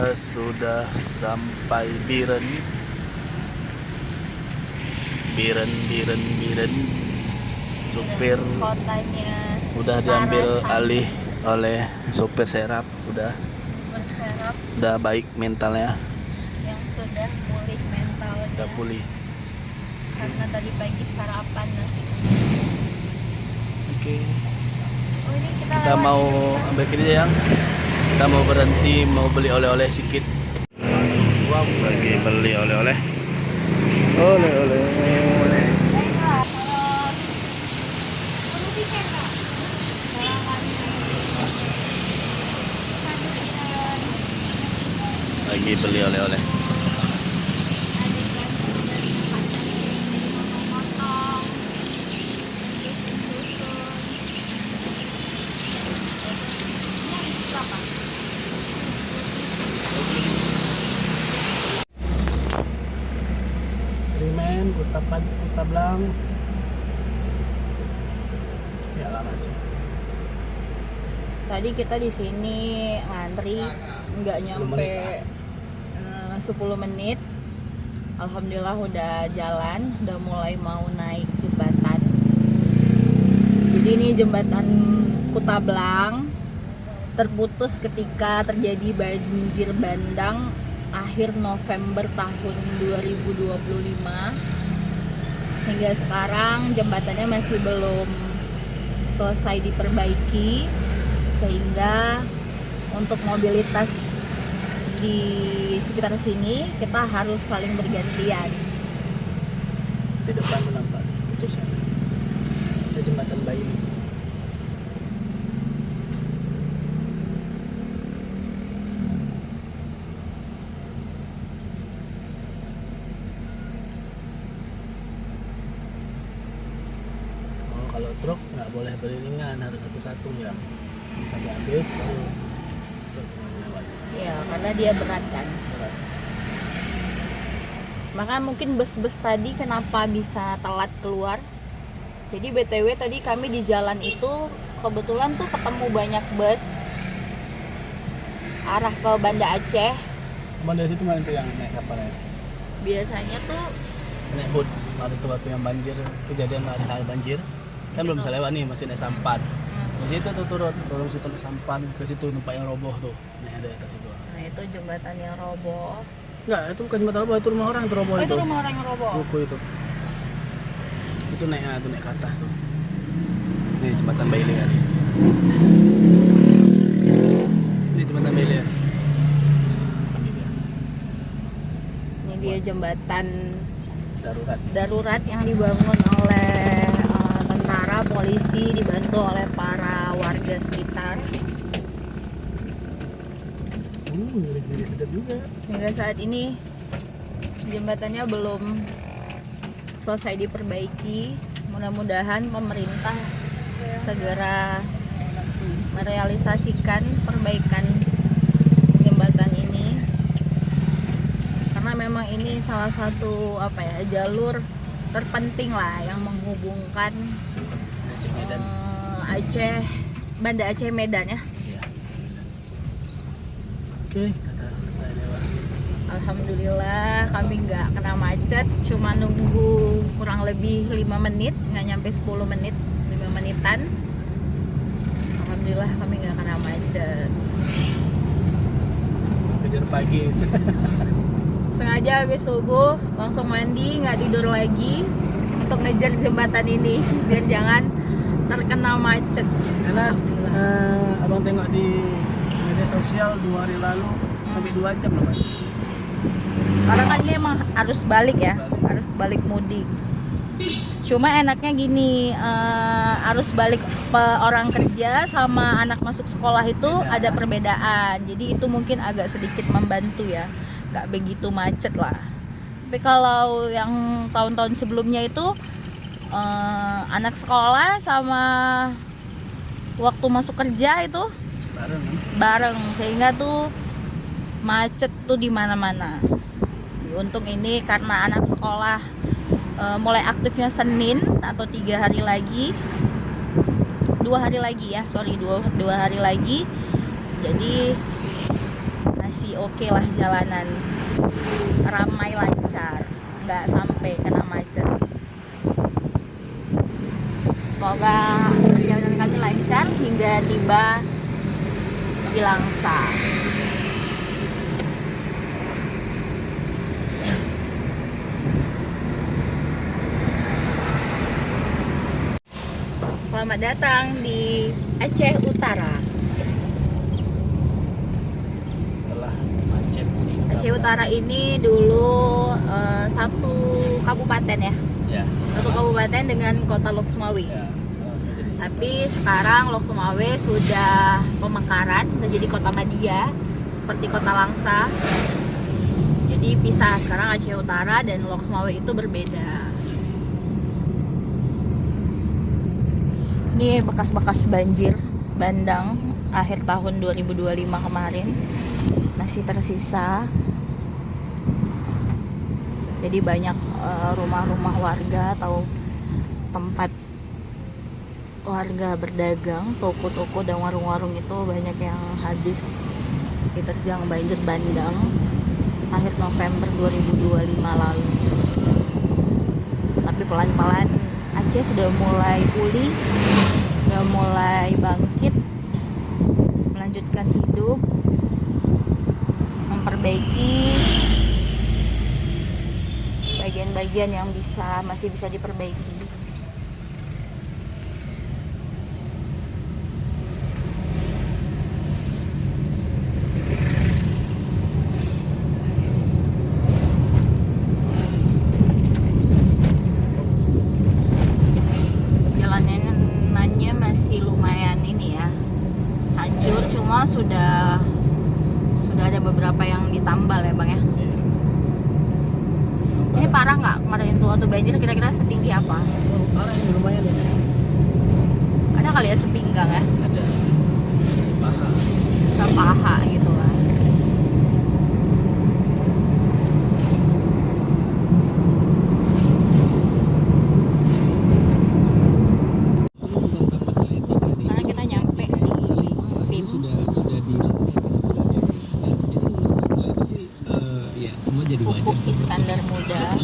kita sudah sampai Biren. Biren. Supir Kotanya udah diambil Parasan. alih oleh supir serap. Berserap Udah baik mentalnya, yang sudah pulih mentalnya. udah pulih. Karena tadi pagi sarapan nasi. Oke. Oh ini kita Kita lewat mau ini. ambil kiri aja yang. Kita mau berhenti, mau beli oleh-oleh sedikit. Wow, lagi beli oleh-oleh. Oleh-oleh. Lagi beli oleh-oleh. Rimen, Kota Blang. Ya lama sih. Tadi kita di sini ngantri nggak 10 nyampe menit, 10 menit. Alhamdulillah udah jalan, udah mulai mau naik jembatan. Jadi ini jembatan Kota Blang terputus ketika terjadi banjir bandang akhir November tahun 2025. Hingga sekarang jembatannya masih belum selesai diperbaiki, sehingga untuk mobilitas di sekitar sini kita harus saling bergantian. Di depan nampak putus ya. Ada jembatan Baili. Oh, kalau truk nggak boleh beriringan, harus satu-satu ya. Sampai habis baru truk semuanya lewat. Ya, karena dia berat kan. Berat. Maka mungkin bus-bus tadi kenapa bisa telat keluar. Jadi BTW tadi kami di jalan itu kebetulan tuh ketemu banyak bus arah ke Banda Aceh. Cuman dari situ mana tuh yang naik kapal ya? Biasanya tuh Naik boat waktu yang banjir, kejadian ada hal banjir kan belum bisa lewat nih, masih naik sampan. Di situ tuh turun situ naik sampan, ke situ numpak yang roboh tuh, naik ada atas itu. nah itu jembatan yang roboh. Enggak, itu bukan jembatan roboh, itu rumah orang yang roboh Oh, itu. itu rumah orang yang roboh. Buku itu. Itu naik ke atas tuh. Nih jembatan Bailey kan. Ini jembatan Bailey ya. Ini dia. Ini dia jembatan Darurat. yang dibangun oleh tentara, polisi, dibantu oleh para warga sekitar. Ini sedap juga. Hingga saat ini jembatannya belum selesai diperbaiki. Mudah-mudahan pemerintah segera merealisasikan perbaikan jembatan ini, karena memang ini salah satu jalur terpenting lah yang menghubungkan Aceh Medan. Banda Aceh Medan ya. Iya. Oke, kita selesai lewat. Alhamdulillah kami nggak kena macet, cuma nunggu kurang lebih 5 menit, nggak nyampe 10 menit, 5 menitan. Alhamdulillah kami nggak kena macet. Kejar pagi. Sengaja habis subuh langsung mandi, nggak tidur lagi untuk ngejar jembatan ini biar jangan terkena macet. Karena Alhamdulillah. abang tengok di media sosial 2 hari lalu sampai 2 jam loh Mas. Karena kan ini emang harus balik ya, harus balik mudik. Cuma enaknya gini, arus balik orang kerja sama anak masuk sekolah itu ada perbedaan. Jadi itu mungkin agak sedikit membantu ya, nggak begitu macet lah. Tapi kalau yang tahun-tahun sebelumnya itu anak sekolah sama waktu masuk kerja itu bareng, sehingga tuh macet tuh di mana-mana. Untung ini karena anak sekolah mulai aktifnya Senin atau 2 hari lagi ya, 2 hari lagi, jadi masih oke lah jalanan, ramai lancar, nggak sampai kena macet. Semoga perjalanan kami lancar hingga tiba di Langsa. Selamat datang di Aceh Utara. Setelah macet. Aceh Utara ini dulu satu kabupaten ya. Ya. Satu kabupaten dengan kota Lok Sumawe. Ya. Sama-sama jadi. Tapi sekarang Lok Sumawe sudah pemekaran menjadi kota Madia seperti kota Langsa. Jadi pisah, sekarang Aceh Utara dan Lok Sumawe itu berbeda. Ini bekas-bekas banjir bandang akhir tahun 2025 kemarin masih tersisa. Jadi banyak rumah-rumah warga atau tempat warga berdagang, toko-toko dan warung-warung itu banyak yang habis diterjang banjir bandang akhir November 2025 lalu. Tapi pelan-pelan Aceh sudah mulai pulih, sudah mulai bangkit, melanjutkan hidup, memperbaiki bagian-bagian yang masih bisa diperbaiki. Jalanannya masih lumayan ini ya, hancur, cuma sudah ada beberapa yang ditambal ya Bang ya. Ini parah nggak kemarin itu waktu banjir, kira-kira setinggi apa? Oh, parah ini lumayan ya. Ada kali ya sepinggang ya? Ada. Sepaha. Sepaha gitu lah. Sekarang kita nyampe di PIM. Sudah di ya semua jadi wajar. Pupuk Iskandar Muda.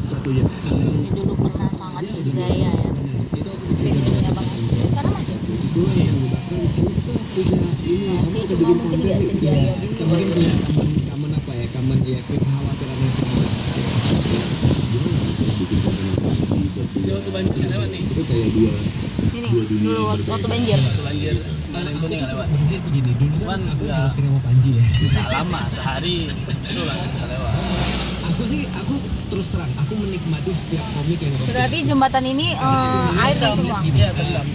Satu ya. Ini dulu pernah sangat berjaya ya. PIM-nya Bang. Sekarang masih Itu yang menyebabkan masih, cuma mungkin nggak sejaya dulu. kemarin punya kaman apa ya? Kaman ya kekhawatiran yang sama. Dia waktu banjir lewat nih. Itu kayak dia Ini dulu waktu banjir. Banjir. Ada aku itu tuh nih cuma lewat. berlihat begini dulu kan Cuman aku nggak- harus sama Panji ya. Nggak lama, sehari itu langsung bisa lewat. Aku terus terang aku menikmati setiap komik yang Berarti jembatan ini air kan semua. Iya, tendang.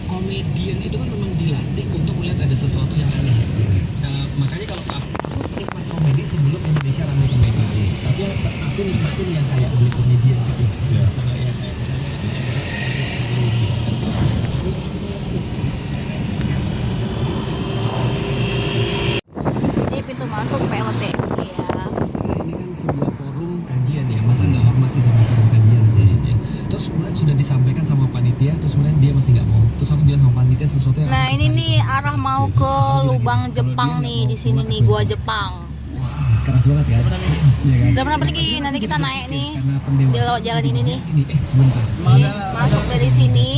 komedian itu kan memang dilatih untuk melihat ada sesuatu yang aneh. Makanya kalau aku nikmat komedi sebelum Indonesia ramai komedi. Tapi aku nikmatin yang kayak beli komedian gitu. Iya. Yang kayak misalnya Jadi pintu masuk PLT ya. ini kan sebuah forum kajian ya, masa nggak hormat sih sama forum kajian maksudnya. Terus kemudian sudah disampaikan sama panitia, terus kemudian dia masih nggak mau. Terus aku bilang sama panitia sesuatu yang Nah harus ini disari. nih arah mau ke lubang Jepang nih, di sini nih gua Jepang. Wah, keras banget kan? Iya kan? Udah pernah pergi, nanti kita naik nih Karena pendewasaan. di lewat jalan ini nih. Sebentar. Nih, masuk dari sini,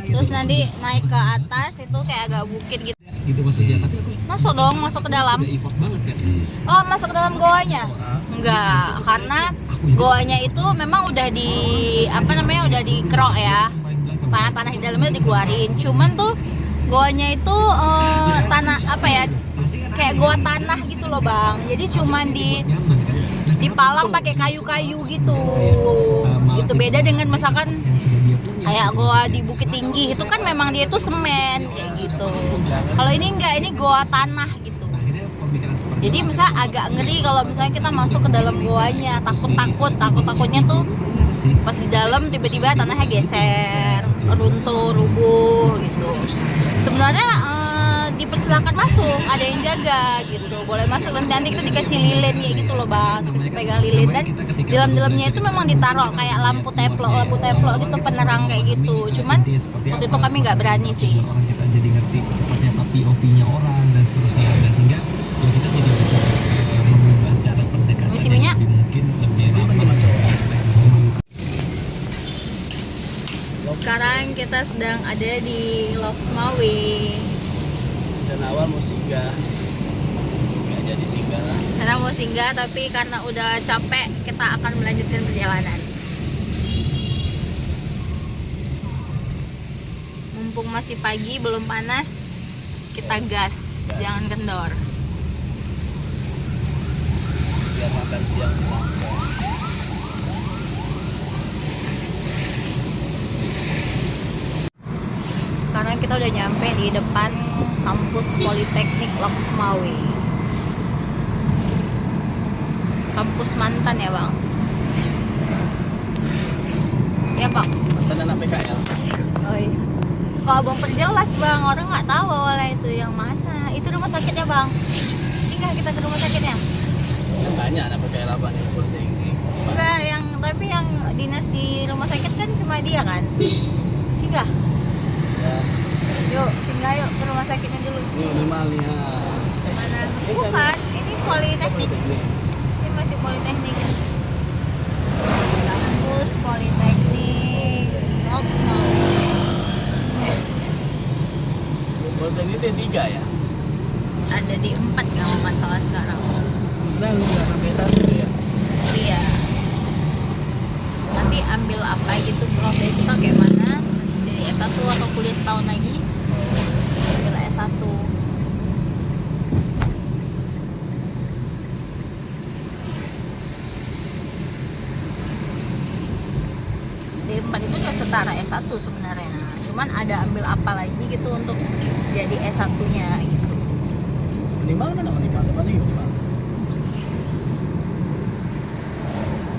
terus nanti naik ke atas itu kayak agak bukit gitu. Gitu maksudnya. Tapi aku Masuk dong, masuk ke dalam. sudah effort banget kan. Oh masuk ke dalam goanya? Enggak, karena goanya itu memang udah di udah dikerok ya. Tanah di dalamnya dikeluarin. Cuman tuh goanya itu tanah kayak goa tanah gitu loh Bang. Jadi cuman Nyaman kan. dipalang pakai kayu-kayu gitu. Gitu beda dengan misalkan kayak goa di Bukit Tinggi itu kan memang dia itu semen kayak gitu. Kalau ini enggak, ini goa tanah gitu. Jadi misalnya agak ngeri kalau misalnya kita masuk ke dalam goanya, takutnya tuh pas di dalam tiba-tiba tanahnya geser, runtuh, rubuh gitu. Sebenarnya dipersilakan masuk, ada yang jaga gitu, boleh masuk, dan nanti kita dikasih lilin kayak gitu loh Bang, dikasih pegang lilin, dan di dalamnya itu memang ditaruh kayak lampu teplok gitu, penerang kayak gitu. Cuman waktu itu kami nggak berani sih. Orang kita jadi ngerti seperti apa POV-nya orang dan seterusnya, dan sehingga ya kita juga bisa mengubah cara pendekatan Isi yang minyak? lebih mungkin lebih Pasti ramah. pakai cowok. Sekarang kita sedang ada di Loksmawe. Rencana awal mau singgah, nggak jadi singgah. Karena mau singgah, tapi karena udah capek, kita akan melanjutkan perjalanan. Mumpung masih pagi, belum panas, kita gas, jangan kendor. Biar makan siang langsung. Sekarang kita udah nyampe di depan kampus Politeknik Loksmawe. Kampus mantan ya bang? Ya bang? Mantan anak PKL. Oh iya. Kalau abang perjelas bang, orang nggak tahu awalnya itu yang mana. Itu rumah sakitnya bang. Singgah kita ke rumah sakitnya. Kan banyak anak PKL apa nih Politeknik. Enggak, tapi yang dinas di rumah sakit kan cuma dia kan. Singgah. Ya, Yuk, singgah yuk ke rumah sakitnya dulu. ini minimal nih ya. Mana? Bukan, ini Politeknik. Ini masih Politeknik. Kampus Politeknik Loksmawe. Politeknik itu 3 ya? Ada di 4 kalau nggak salah sekarang. Maksudnya lu nggak sampai 1 gitu ya? Iya. Nanti ambil apa gitu profesi atau kayak mana? Jadi S1 atau kuliah setahun lagi? Ambil S1. D4 itu udah setara S1 sebenarnya. Cuman ada ambil apa lagi gitu untuk jadi S1-nya gitu. Minimal mana minimal? Tempatnya minimal.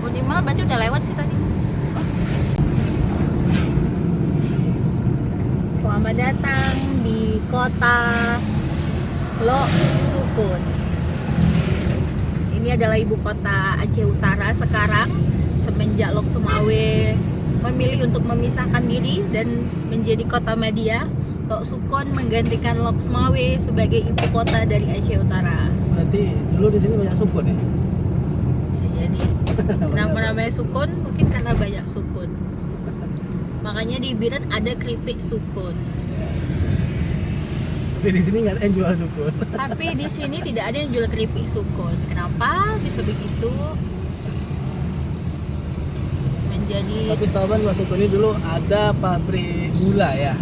Minimal berarti udah lewat sih tadi. Selamat datang di kota Loksukun. Ini adalah ibu kota Aceh Utara sekarang semenjak Loksmawe memilih untuk memisahkan diri dan menjadi kota media. Loksukun menggantikan Loksmawe sebagai ibu kota dari Aceh Utara. Berarti dulu di sini banyak sukun ya? Bisa jadi. Kenapa namanya sukun? Mungkin karena banyak sukun. Makanya di Biren ada keripik sukun. Tapi di sini nggak ada yang jual sukun. Tapi di sini tidak ada yang jual keripik sukun. Kenapa bisa begitu? Menjadi Tapi setahu kan gua sukun ini dulu ada pabrik gula ya.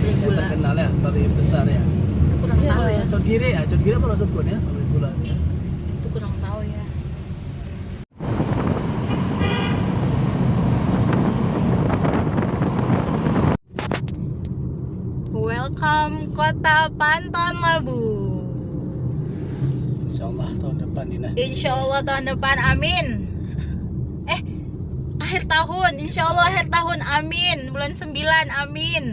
Yang gula. terkenal ya, pabrik besar ya. Itu kurang tahu ya. Codgiri ya, Codgiri apa sukun ya, pabrik gula ya. Itu kurang tahu ya. Welcome Kota Panton Labu. Insya Allah tahun depan dinas. Insya Allah tahun depan, amin. Akhir tahun, insya Allah akhir tahun, amin. Bulan 9, amin.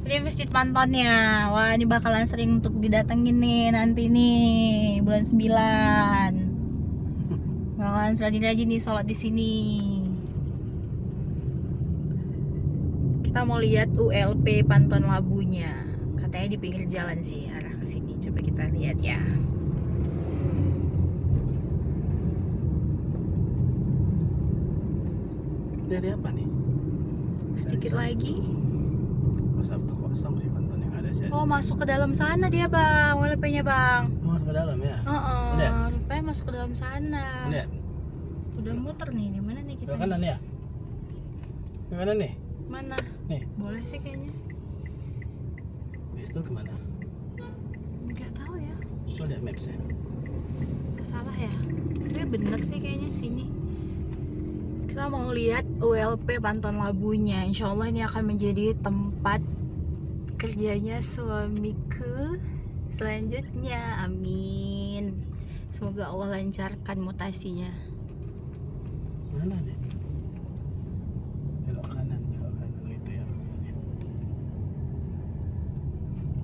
Ini masjid Pantonnya. Wah, ini bakalan sering untuk didatengin nih nanti nih bulan 9. Bakalan sering lagi nih sholat di sini. Kita mau lihat ULP Panton Labunya. Katanya di pinggir jalan sih arah ke sini. Coba kita lihat ya. Dari apa nih? Sedikit lagi. Kosong sih Panton yang ada sih. Oh, masuk ke dalam sana dia, Bang. ULP-nya, Bang. Oh, masuk ke dalam ya? Heeh. Rupanya masuk ke dalam sana. Lihat. Udah muter nih. Di mana nih kita? Belok kanan ya? Di mana nih? Mana? Nih, Boleh sih kayaknya. di situ kemana? Enggak tahu ya. Coba lihat maps ya. Salah ya. Tapi bener sih kayaknya sini. Kita mau lihat ULP Panton Labunya. Insya Allah ini akan menjadi tempat kerjanya suamiku selanjutnya. Amin. Semoga Allah lancarkan mutasinya. Mana nih? Belok kanan oh, itu ya.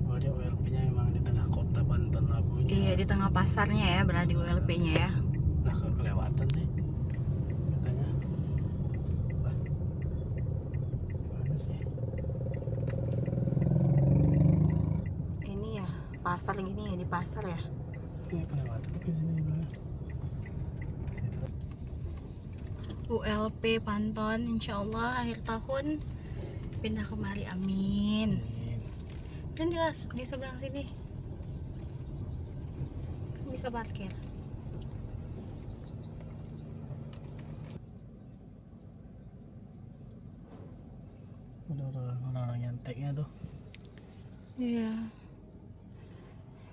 Oh, dia ULP-nya memang di tengah kota Panton Labunya. Iya, di tengah pasarnya ya, berarti ULP-nya ya. Nah, kelewatan sih. Katanya. Wah. Mana sih? Ini ya, pasar gini ya, di di pasar ya. Ini kenapa tutup di sini belakang? ULP Panton, insya Allah akhir tahun pindah kemari, amin. Dan jelas di seberang sini kan bisa parkir. Ada orang-orang nyanteknya tuh. Iya.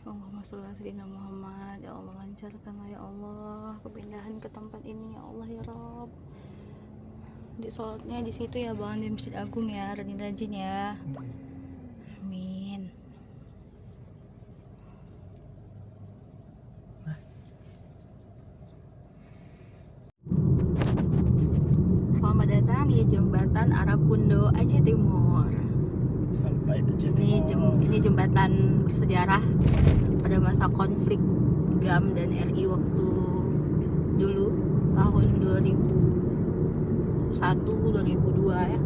Allahumma sholli ala sayyidina Muhammad. Ya Allah, lancarkanlah ya Allah kepindahan ke tempat ini ya Allah ya Rob. Di sholatnya di situ ya Bang, di Masjid Agung ya, rajin-rajin ya. Amin. Selamat datang di jembatan Arakundo, Aceh Timur. Sampai Aceh Ini Timur. ini jembatan bersejarah pada masa konflik GAM dan RI waktu dulu tahun 2001 2002 ya.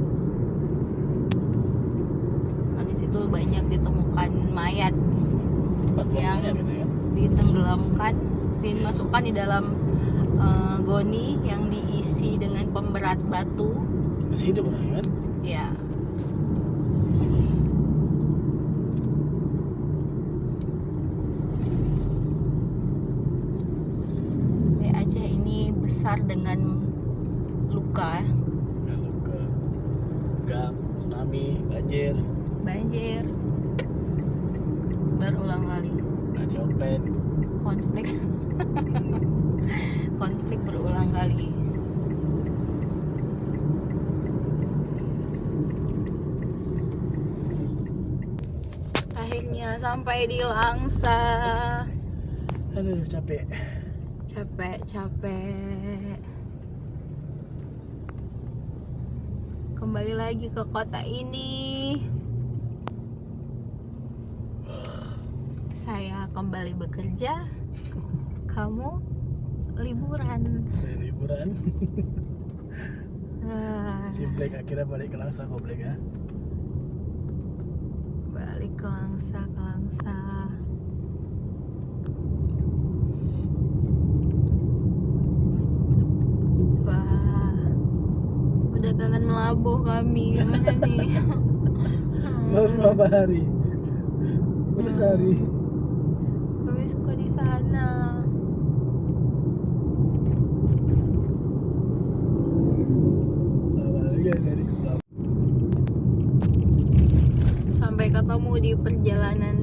Nah, di situ banyak ditemukan mayat yang gitu ya. ditenggelamkan, dimasukkan di dalam goni yang diisi dengan pemberat batu. Masih hidup orang kan? Ya. Di Aceh ini besar dengan luka, Kalau ke GAM, tsunami, banjir, berulang kali radio open. konflik konflik berulang kali. Akhirnya sampai di Langsa. Aduh, capek. Capek kembali lagi ke kota ini. Saya kembali bekerja, kamu liburan. Saya liburan. Ah, Si Black akhirnya balik ke Langsa kok Black ya. balik ke Langsa. Wah, udah kangen melabuh kami. Gimana nih? Baru berapa hari? Baru sehari. Kami suka di sana. Berapa hari ya dari Kepulauan. Sampai ketemu di perjalanan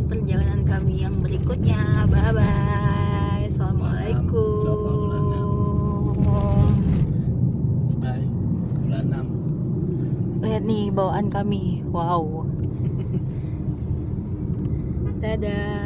kami yang berikutnya. Bye bye. Assalamualaikum. Bye. Bulan 6. Lihat nih bawaan kami. Wow. Dadah.